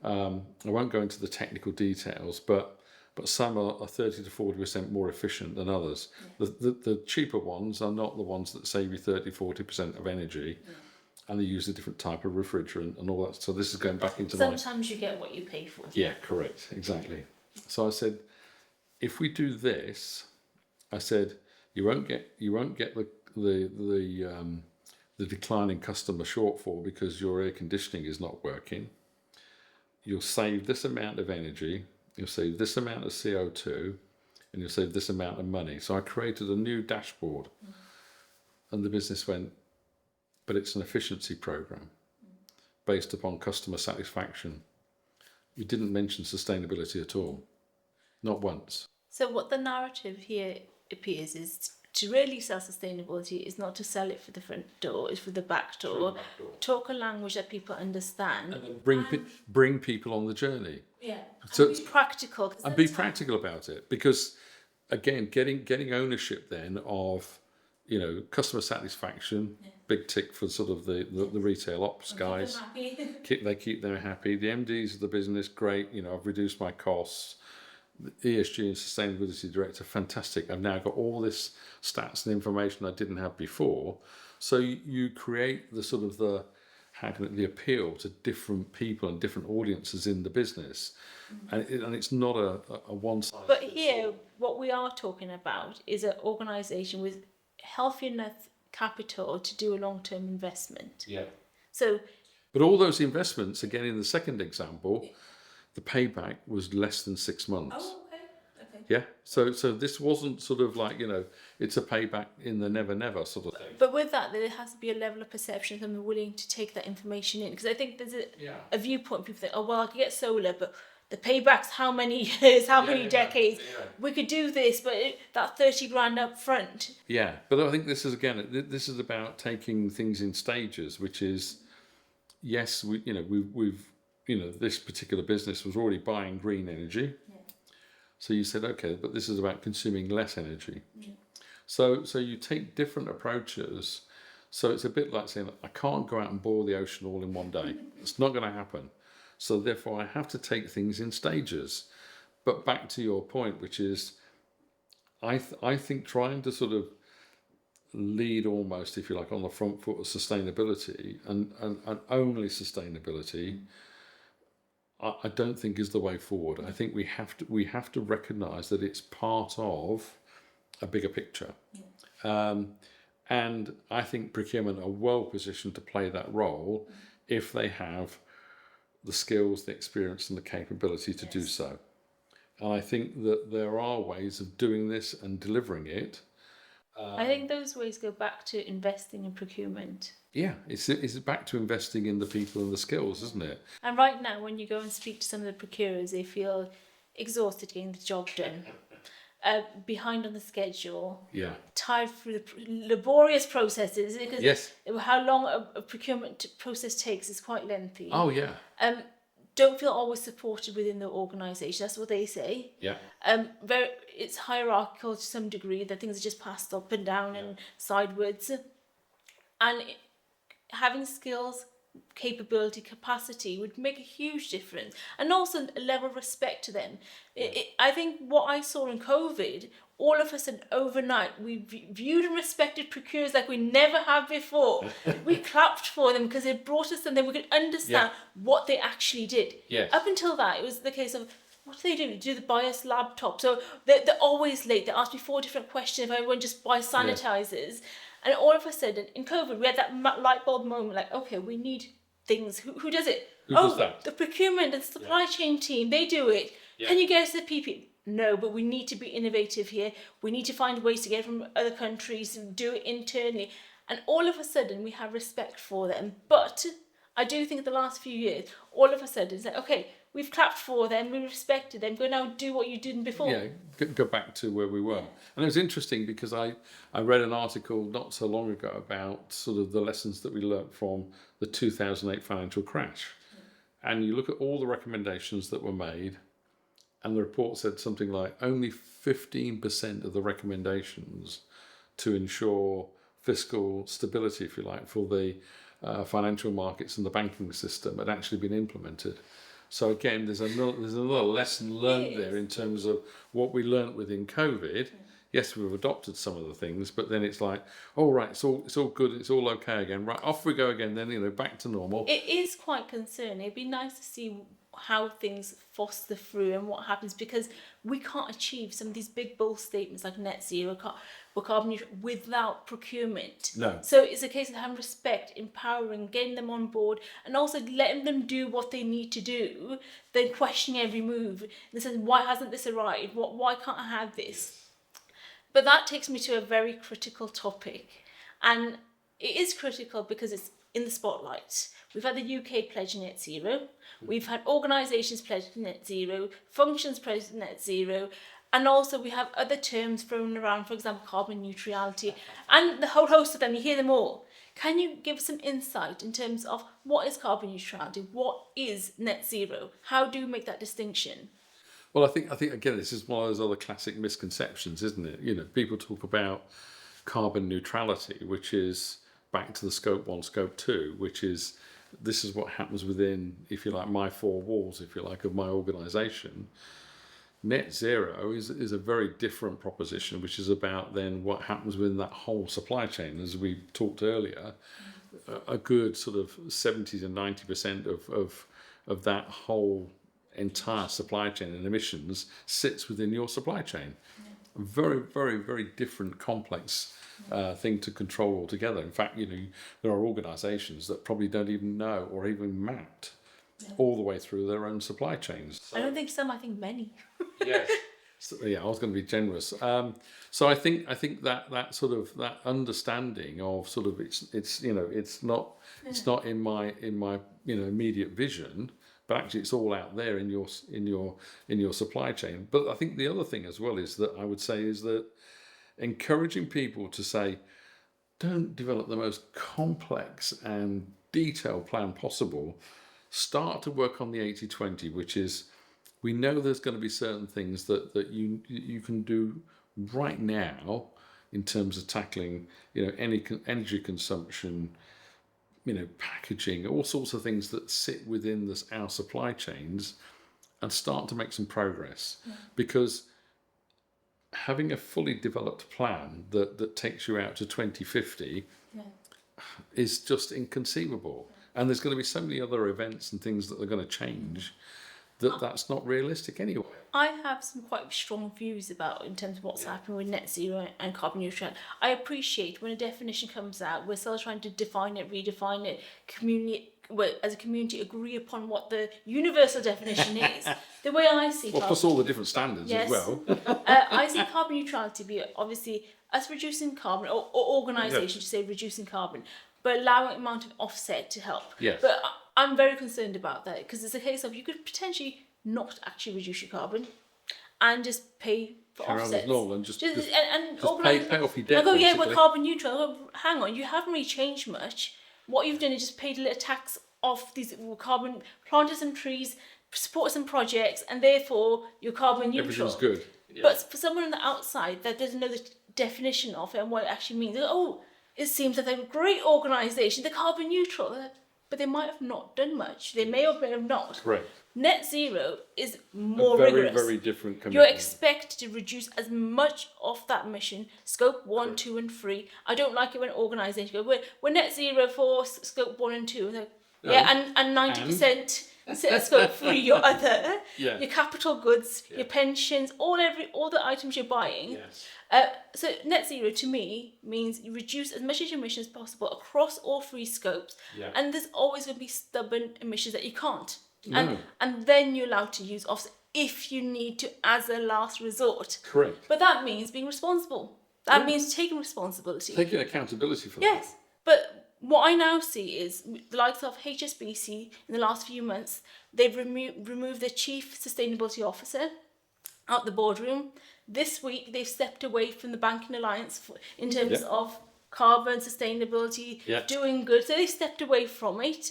I won't go into the technical details, but some are 30 to 40% more efficient than others. The cheaper ones are not the ones that save you 30-40% of energy, and they use a different type of refrigerant and all that. So this is going back into sometimes you get what you pay for. Yeah, correct, exactly. So I said, if we do this, I said you won't get the declining customer shortfall because your air conditioning is not working. You'll save this amount of energy, you'll save this amount of CO2, and you'll save this amount of money. So I created a new dashboard, and the business went, but it's an efficiency program based upon customer satisfaction. You didn't mention sustainability at all, not once. So what the narrative here appears is to really sell sustainability is not to sell it for the front door, it's for the back door. Talk a language that people understand. And then bring people on the journey. Yeah, So and be practical. And be practical about it, because again, getting ownership then of, customer satisfaction, big tick for sort of the retail ops guys. They keep them happy. The MDs of the business, great. I've reduced my costs. The ESG and sustainability director, fantastic. I've now got all this stats and information I didn't have before. So you create the sort of the appeal to different people and different audiences in the business, and it's not a one-size. But here, what we are talking about is an organisation with healthy enough capital to do a long-term investment. Yeah. So. But all those investments, again, in the second example, the payback was less than 6 months. Oh, okay. Yeah. So this wasn't sort of like, it's a payback in the never sort of thing. But with that, there has to be a level of perception of them willing to take that information in. Because I think there's a viewpoint. People think, oh, well, I could get solar, but the payback's how many years, how many decades? Yeah. We could do this, but that 30 grand up front. Yeah. But I think this is about taking things in stages, which is, yes, we've this particular business was already buying green energy. Yeah. So you said, okay, but this is about consuming less energy. Yeah. So you take different approaches. So it's a bit like saying, I can't go out and boil the ocean all in one day. It's not going to happen. So therefore I have to take things in stages. But back to your point, which is, I think trying to sort of lead almost, if you like, on the front foot of sustainability and only sustainability, I don't think is the way forward. I think we have to recognise that it's part of a bigger picture, and I think procurement are well positioned to play that role if they have the skills, the experience, and the capability to do so. And I think that there are ways of doing this and delivering it. I think those ways go back to investing in procurement. Yeah, it's back to investing in the people and the skills, isn't it? And right now, when you go and speak to some of the procurers, they feel exhausted getting the job done, behind on the schedule, tired through the laborious processes. Because how long a procurement process takes is quite lengthy. Oh, yeah. Don't feel always supported within the organisation. That's what they say. Yeah. It's hierarchical to some degree. That things are just passed up and down and sideways. And having skills, capability, capacity would make a huge difference. And also a level of respect to them. I think what I saw in COVID, all of a sudden overnight, we viewed and respected procurers like we never have before. We clapped for them because they brought us something we could understand what they actually did. Yes. Up until that, it was the case of, what do they do? Do the buy us laptop? So they're always late. They ask me 4 different questions if everyone just buy sanitizers. Yeah. And all of a sudden, in COVID, we had that light bulb moment, like, okay, we need things. Who does it? Who does that? The procurement and supply chain team, they do it. Yeah. Can you get us the PP? No, but we need to be innovative here. We need to find ways to get it from other countries and do it internally. And all of a sudden, we have respect for them. But I do think the last few years, all of a sudden, it's like, okay, we've clapped for them, we respected them, go now do what you did before. Yeah, go back to where we were. Yeah. And it was interesting because I read an article not so long ago about sort of the lessons that we learnt from the 2008 financial crash. and you look at all the recommendations that were made, and the report said something like only 15% of the recommendations to ensure fiscal stability, if you like, for the financial markets and the banking system had actually been implemented. So again, there's another lesson learned there in terms of what we learnt within COVID. Yes, we've adopted some of the things, but then it's like, oh right, it's all good, it's all okay again. Right, off we go again. Then back to normal. It is quite concerning. It'd be nice to see how things foster through and what happens, because we can't achieve some of these big bold statements like net zero or carbon neutral without procurement. No. So it's a case of having respect, empowering, getting them on board, and also letting them do what they need to do, then questioning every move and saying, why hasn't this arrived? Why can't I have this? But that takes me to a very critical topic, and it is critical because it's in the spotlight. We've had the UK pledge net zero, we've had organisations pledge net zero, functions pledge net zero, and also we have other terms thrown around, for example, carbon neutrality, and the whole host of them, you hear them all. Can you give some insight in terms of what is carbon neutrality, what is net zero, how do we make that distinction? Well, I think again, this is one of those other classic misconceptions, isn't it? People talk about carbon neutrality, which is back to the scope 1, scope 2, which is this is what happens within, if you like, my four walls, if you like, of my organisation. Net zero is a very different proposition, which is about then what happens within that whole supply chain. As we talked earlier, a good sort of 70 to 90% of that whole entire supply chain and emissions sits within your supply chain. A very, very, very different, complex thing to control altogether. In fact, there are organisations that probably don't even know or even mapped all the way through their own supply chains. I don't think some, I think many. Yes. So, I was going to be generous. So I think that sort of that understanding of sort of it's not in my immediate vision, but actually it's all out there in your supply chain. But I think the other thing as well is that I would say is that encouraging people to say, don't develop the most complex and detailed plan possible. Start to work on the 80-20, which is we know there's going to be certain things that you can do right now in terms of tackling any energy consumption, packaging, all sorts of things that sit within our supply chains, and start to make some progress. Because having a fully developed plan that takes you out to 2050 is just inconceivable. And there's going to be so many other events and things that are going to change that's not realistic anyway. I have some quite strong views about in terms of what's happening with net zero and carbon neutral. I appreciate when a definition comes out, we're still trying to define it, redefine it, as a community agree upon what the universal definition is. The way I see plus all the different standards as well. I see carbon neutrality be obviously us reducing carbon, or organisations to say reducing carbon, but allowing amount of offset to help. Yes. But I'm very concerned about that, because it's a case of you could potentially not actually reduce your carbon and just pay for offsets. And just pay off your debt. I go, yeah, we're carbon neutral. Go, hang on, you haven't really changed much. What you've done is just paid a little tax off these carbon, planted some trees, supported some projects, and therefore you're carbon neutral. Everything's good. Yeah. But for someone on the outside that doesn't know the definition of it and what it actually means, they go, it seems that they're a great organisation, they're carbon neutral, but they might have not done much. They may or may have not. Correct. Net zero is more rigorous. Very different commitment. You're expected to reduce as much of that emission, scope 1, 2 and 3. I don't like it when organisations go, we're net zero for scope 1 and 2. Like, and 90% scope 3, your other, your capital goods, your pensions, all the items you're buying. Yes. So net zero to me means you reduce as much as your emissions as possible across all 3 scopes, and there's always going to be stubborn emissions that you can't. No. And then you're allowed to use offset if you need to as a last resort. Correct. But that means being responsible. That means taking responsibility. Taking accountability for that. Yes. But what I now see is the likes of HSBC in the last few months, they've removed their chief sustainability officer out the boardroom. This week, they've stepped away from the banking alliance in terms of carbon sustainability, doing good. So they stepped away from it.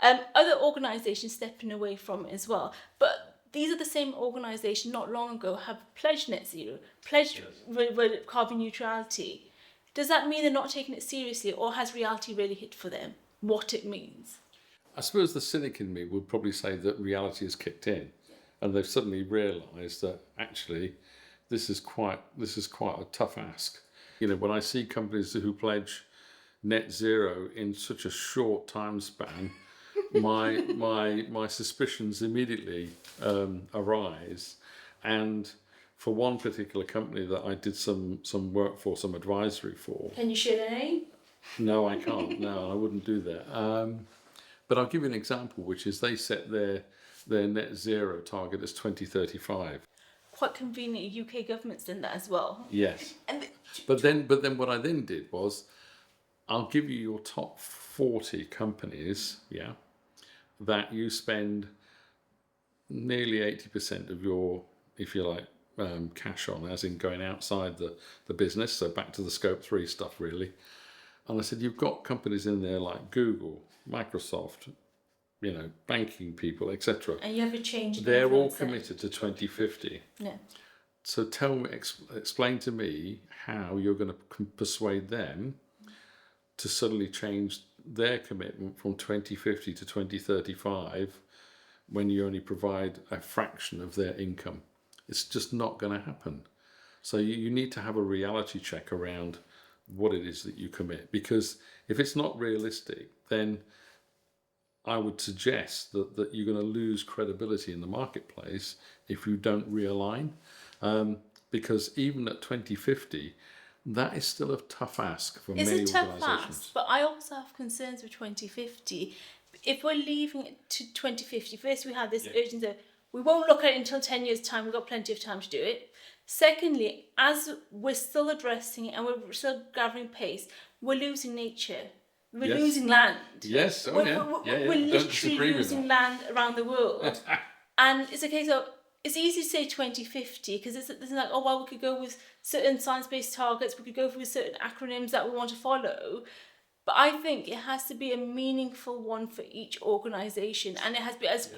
Other organisations stepping away from it as well. But these are the same organisations not long ago have pledged net zero, pledged carbon neutrality. Does that mean they're not taking it seriously, or has reality really hit for them what it means? I suppose the cynic in me would probably say that reality has kicked in, and they've suddenly realised that actually this is quite a tough ask. You know, when I see companies who pledge net zero in such a short time span, my suspicions immediately arise. And for one particular company that I did some work for, some advisory for. Can you share their name? No, I can't. No, I wouldn't do that. But I'll give you an example, which is they set their net zero target as 2035. Quite convenient, UK government's done that as well. Yes. And But then what I then did was, I'll give you your top 40 companies, yeah, that you spend nearly 80% of your, if you like, cash on, as in going outside the business, so back to the scope 3 stuff really. And I said, you've got companies in there like Google, Microsoft, you know, banking people, etc. And you have a change. They're all committed to 2050. Yeah. So tell me, explain to me how you're going to persuade them to suddenly change their commitment from 2050 to 2035 when you only provide a fraction of their income. It's just not going to happen. So you need to have a reality check around what it is that you commit, because if it's not realistic, then I would suggest that you're going to lose credibility in the marketplace if you don't realign, because even at 2050, that is still a tough ask for many organisations. It's a tough ask, but I also have concerns with 2050. If we're leaving it to 2050, first we have this urgency. We won't look at it until 10 years' time. We've got plenty of time to do it. Secondly, as we're still addressing it and we're still gathering pace, we're losing nature. We're losing land. Yes, We're literally losing land around the world. And it's a case of, it's easy to say 2050 because it's like, oh, well, we could go with certain science-based targets, we could go with certain acronyms that we want to follow. But I think it has to be a meaningful one for each organisation, and it has to be as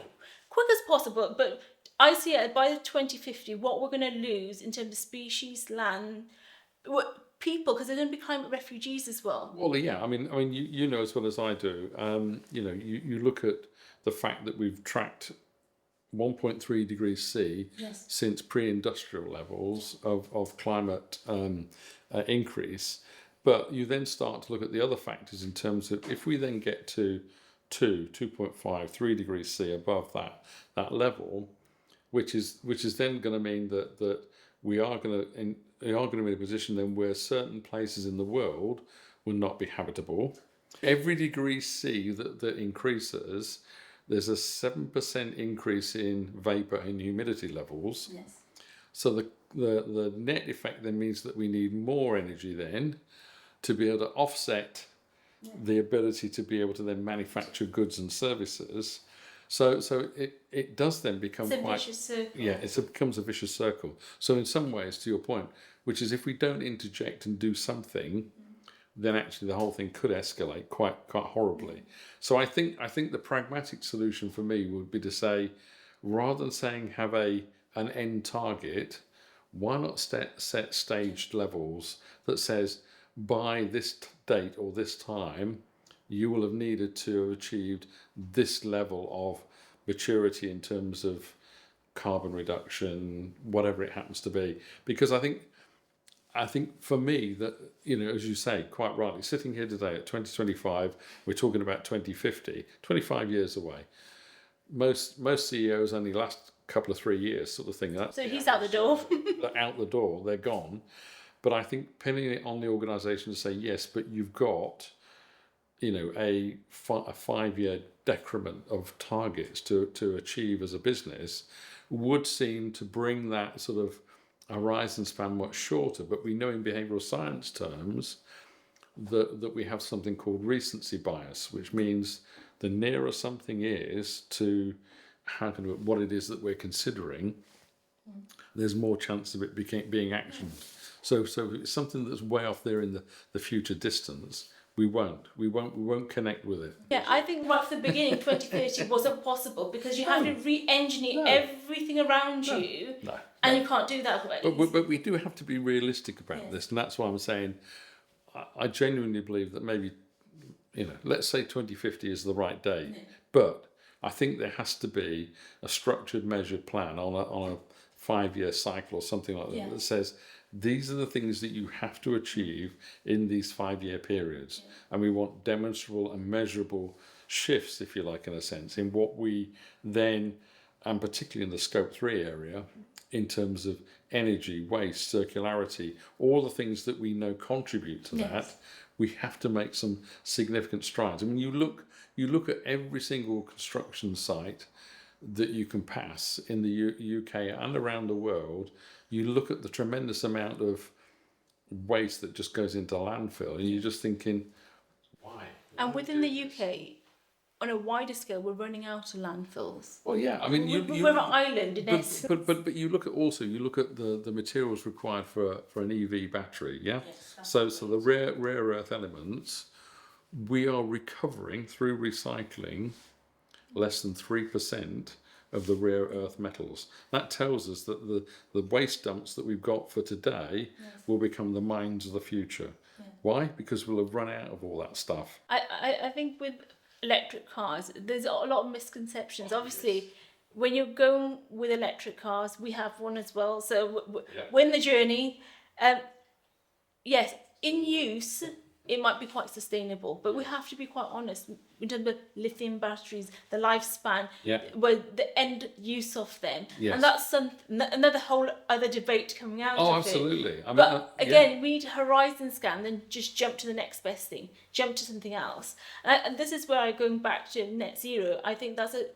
quick as possible. But I see it by 2050, what we're going to lose in terms of species, land, people, because they're going to be climate refugees as well. Well, yeah, I mean, you know as well as I do. You know, you look at the fact that we've tracked 1.3 degrees C since pre-industrial levels of climate increase. But you then start to look at the other factors in terms of, if we then get to 2.5, 3 degrees C above that level, which is then going to mean that we are going to be in a position then where certain places in the world will not be habitable. Every degree C that increases, there's a 7% increase in vapour and humidity levels. Yes. So the net effect then means that we need more energy then to be able to offset the ability to be able to then manufacture goods and services. So it does then become it's a vicious circle. Yeah, it becomes a vicious circle. So in some ways, to your point, which is if we don't interject and do something, then actually the whole thing could escalate quite horribly. So I think the pragmatic solution for me would be to say, rather than saying have an end target, why not set staged levels that says by this date or this time, you will have needed to have achieved this level of maturity in terms of carbon reduction, whatever it happens to be. Because I think for me that, you know, as you say, quite rightly, sitting here today at 2025, we're talking about 2050, 25 years away. Most CEOs only last a couple of 3 years sort of thing. So he's out the door. They're out the door, they're gone. But I think pinning it on the organisation to say, yes, but you've got, you know, a 5-year decrement of targets to achieve as a business would seem to bring that sort of horizon span much shorter. But we know in behavioural science terms that we have something called recency bias, which means the nearer something is to what it is that we're considering, there's more chance of it being actioned. So it's something that's way off there in the future distance, We won't connect with it. Yeah, I think right from the beginning, 2030 wasn't possible because you have to re-engineer everything around you, and you can't do that. But we do have to be realistic about this, and that's why I'm saying I genuinely believe that maybe, let's say 2050 is the right date, but I think there has to be a structured, measured plan on a 5-year cycle or something like that that says these are the things that you have to achieve in these 5-year periods, and we want demonstrable and measurable shifts, if you like, in a sense, in what we then, and particularly in the Scope 3 area, in terms of energy, waste, circularity, all the things that we know contribute to that. We have to make some significant strides. I mean, you look at every single construction site that you can pass in the UK and around the world. You look at the tremendous amount of waste that just goes into landfill, and you're just thinking, why? And within the UK, on a wider scale, we're running out of landfills. Well, yeah, I mean, we're an island in essence. But you look at the materials required for an EV battery, yeah. So the rare earth elements, we are recovering through recycling less than 3% of the rare earth metals. That tells us that the waste dumps that we've got for today will become the mines of the future. Why? Because we'll have run out of all that stuff. I think with electric cars, there's a lot of misconceptions. Obviously, when you're going with electric cars, we have one as well. So we're in the journey. Yes, in use, it might be quite sustainable, but we have to be quite honest in terms of lithium batteries, the lifespan, the end use of them, and that's another whole other debate coming out of it. Oh, absolutely. I mean, but again, we need a horizon scan, then just jump to the next best thing, jump to something else. And this is where going back to net zero, I think that's a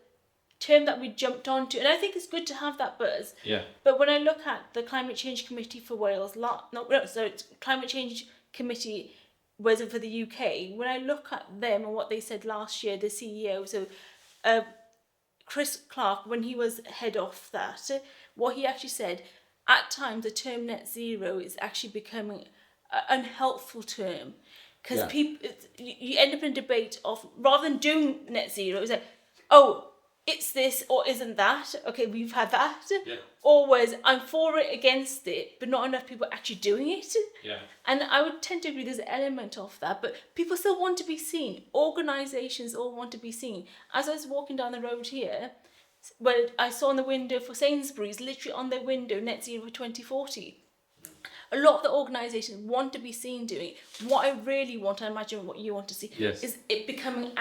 term that we jumped onto, and I think it's good to have that buzz. Yeah. But when I look at the Climate Change Committee for Wales, it's Climate Change Committee was for the UK. When I look at them and what they said last year, the CEO, so Chris Clark, when he was head of that, what he actually said, at times the term net zero is actually becoming an unhelpful term, because people, you end up in a debate of, rather than doing net zero, it's like, oh, it's this or isn't that. Okay, we've had that. Yeah. Always, I'm for it, against it, but not enough people actually doing it. Yeah. And I would tend to agree there's an element of that, but people still want to be seen. Organisations all want to be seen. As I was walking down the road here, well, I saw on the window for Sainsbury's, literally on their window, net zero for 2040. A lot of the organisations want to be seen doing it. What I really want, I imagine what you want to see, is it becoming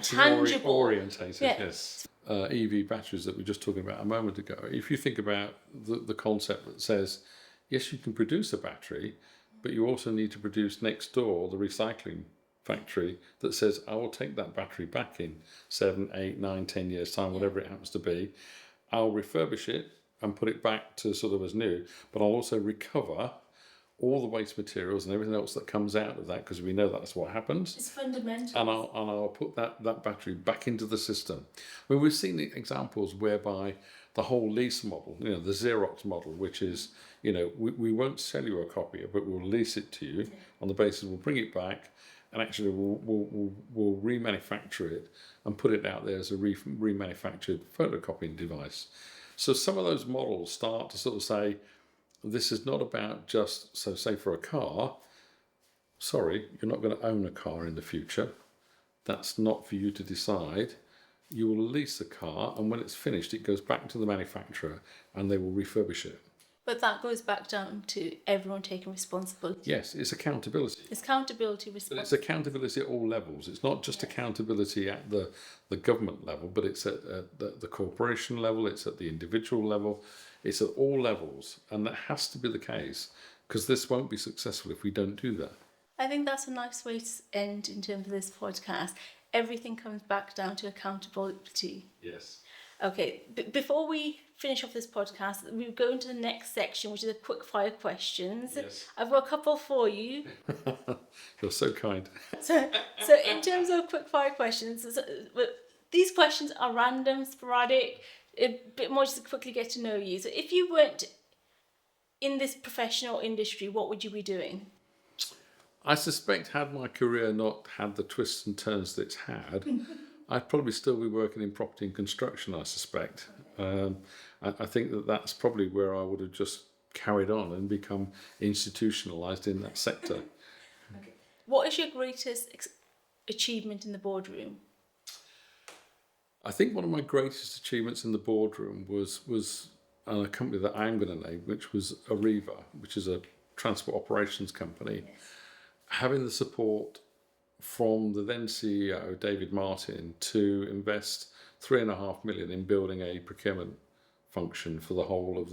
tangible. Orientated, yes. EV batteries that we were just talking about a moment ago, if you think about the concept that says, yes, you can produce a battery, but you also need to produce next door the recycling factory that says, I will take that battery back in 7, 8, 9, 10 years time, whatever it happens to be. I'll refurbish it and put it back to sort of as new, but I'll also recover all the waste materials and everything else that comes out of that, because we know that's what happens. It's fundamental. And I'll put that battery back into the system. I mean, we've seen examples whereby the whole lease model, the Xerox model, which is, we won't sell you a copy, but we'll lease it to you on the basis we'll bring it back, and actually we'll remanufacture it and put it out there as a remanufactured photocopying device. So some of those models start to sort of say, this is not about just, so say for a car, sorry, you're not going to own a car in the future. That's not for you to decide. You will lease a car, and when it's finished, it goes back to the manufacturer and they will refurbish it. But that goes back down to everyone taking responsibility. Yes, it's accountability. It's accountability, responsibility. But it's accountability at all levels. It's not just accountability at the government level, but it's at the corporation level, it's at the individual level, it's at all levels. And that has to be the case, because this won't be successful if we don't do that. I think that's a nice way to end in terms of this podcast. Everything comes back down to accountability. Yes. Okay, before we finish off this podcast, we'll go into the next section, which is the quick fire questions. Yes. I've got a couple for you. You're so kind. So in terms of quick fire questions, these questions are random, sporadic, a bit more just to quickly get to know you. So if you weren't in this professional industry, what would you be doing? I suspect had my career not had the twists and turns that it's had, I'd probably still be working in property and construction, I suspect. I think that that's probably where I would have just carried on and become institutionalised in that sector. Okay. What is your greatest achievement in the boardroom? I think one of my greatest achievements in the boardroom was a company that I am going to name, which was Arriva, which is a transport operations company. Yes. Having the support from the then CEO, David Martin, to invest $3.5 million in building a procurement function for the whole of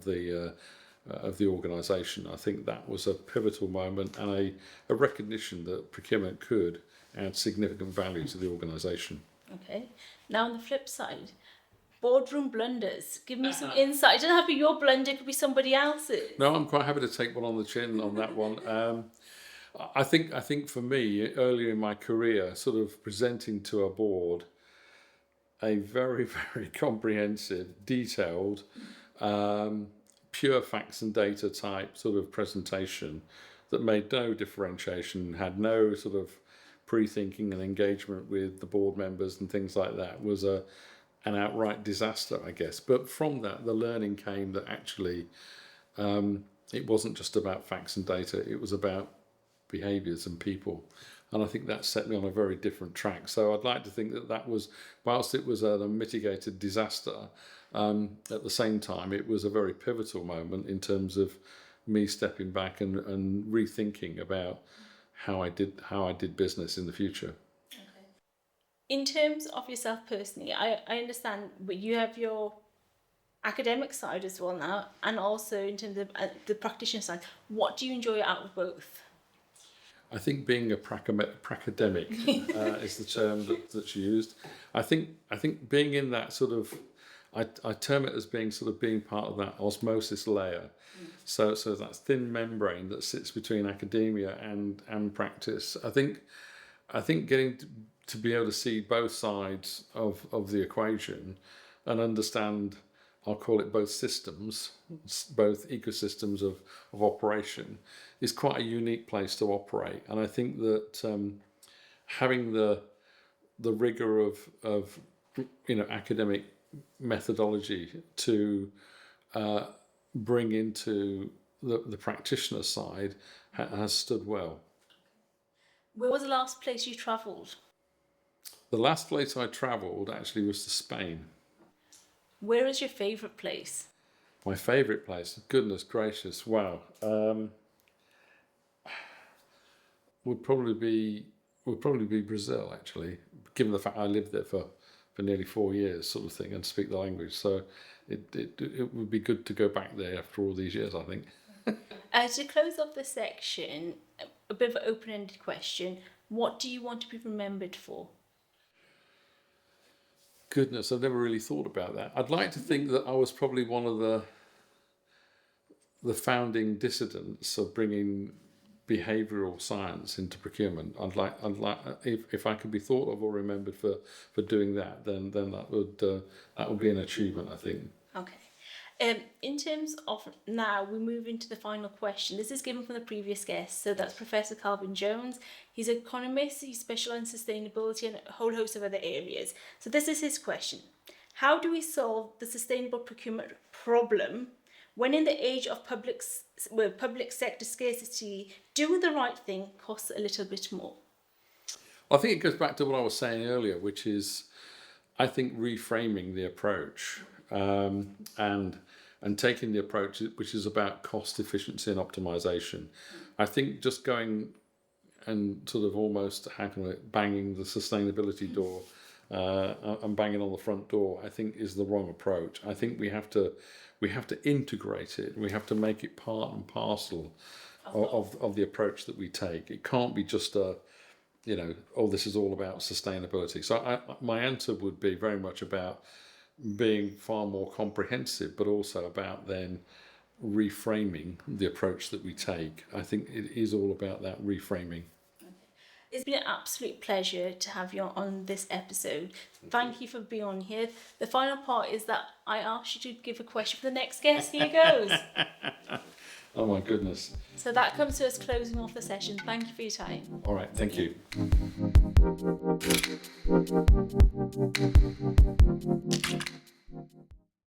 the organisation. I think that was a pivotal moment and a recognition that procurement could add significant value to the organisation. Okay. Now on the flip side, boardroom blunders. Give me some insight. It doesn't have to be your blunder, it could be somebody else's. No, I'm quite happy to take one on the chin on that one. I think for me, earlier in my career, sort of presenting to a board a very, very comprehensive, detailed, pure facts and data type sort of presentation that made no differentiation, had no sort of pre-thinking and engagement with the board members and things like that, was an outright disaster, I guess. But from that, the learning came that actually it wasn't just about facts and data, it was about behaviours and people. And I think that set me on a very different track. So I'd like to think that was, whilst it was a mitigated disaster, at the same time, it was a very pivotal moment in terms of me stepping back and rethinking about how I did business in the future. Okay. In terms of yourself personally, I understand, but you have your academic side as well now, and also in terms of the practitioner side. What do you enjoy out of both? I think being a pracademic is the term that's used. I think being in that sort of, I term it as being part of that osmosis layer. So that thin membrane that sits between academia and practice. I think getting to be able to see both sides of the equation and understand, I'll call it both systems, both ecosystems of operation, is quite a unique place to operate. And I think that having the rigor of academic methodology to bring into the practitioner side has stood well. Where was the last place you travelled? The last place I travelled actually was to Spain. Where is your favourite place? My favourite place, goodness gracious, wow, would probably be Brazil, actually, given the fact I lived there for nearly 4 years, sort of thing, and speak the language. So it would be good to go back there after all these years, I think. To close off the section, a bit of an open-ended question. What do you want to be remembered for? Goodness, I've never really thought about that. I'd like to think that I was probably one of the founding dissidents of bringing behavioural science into procurement. I'd like if I could be thought of or remembered for doing that, then that would be an achievement, I think. Okay. In terms of now, we move into the final question. This is given from the previous guest, so that's Professor Calvin Jones. He's an economist, he's specialised in sustainability and a whole host of other areas. So this is his question. How do we solve the sustainable procurement problem when in the age of public sector scarcity, doing the right thing costs a little bit more? I think it goes back to what I was saying earlier, which is, I think, reframing the approach and taking the approach which is about cost efficiency and optimization. I think just going and sort of almost banging the sustainability door and banging on the front door, I think, is the wrong approach. I think we have to integrate it. We have to make it part and parcel of the approach that we take. It can't be just this is all about sustainability. So my answer would be very much about being far more comprehensive, but also about then reframing the approach that we take. I think it is all about that reframing. It's been an absolute pleasure to have you on this episode. Thank you for being on here. The final part is that I asked you to give a question for the next guest. Here goes. Oh my goodness. So that comes to us closing off the session. Thank you for your time. All right, thank you.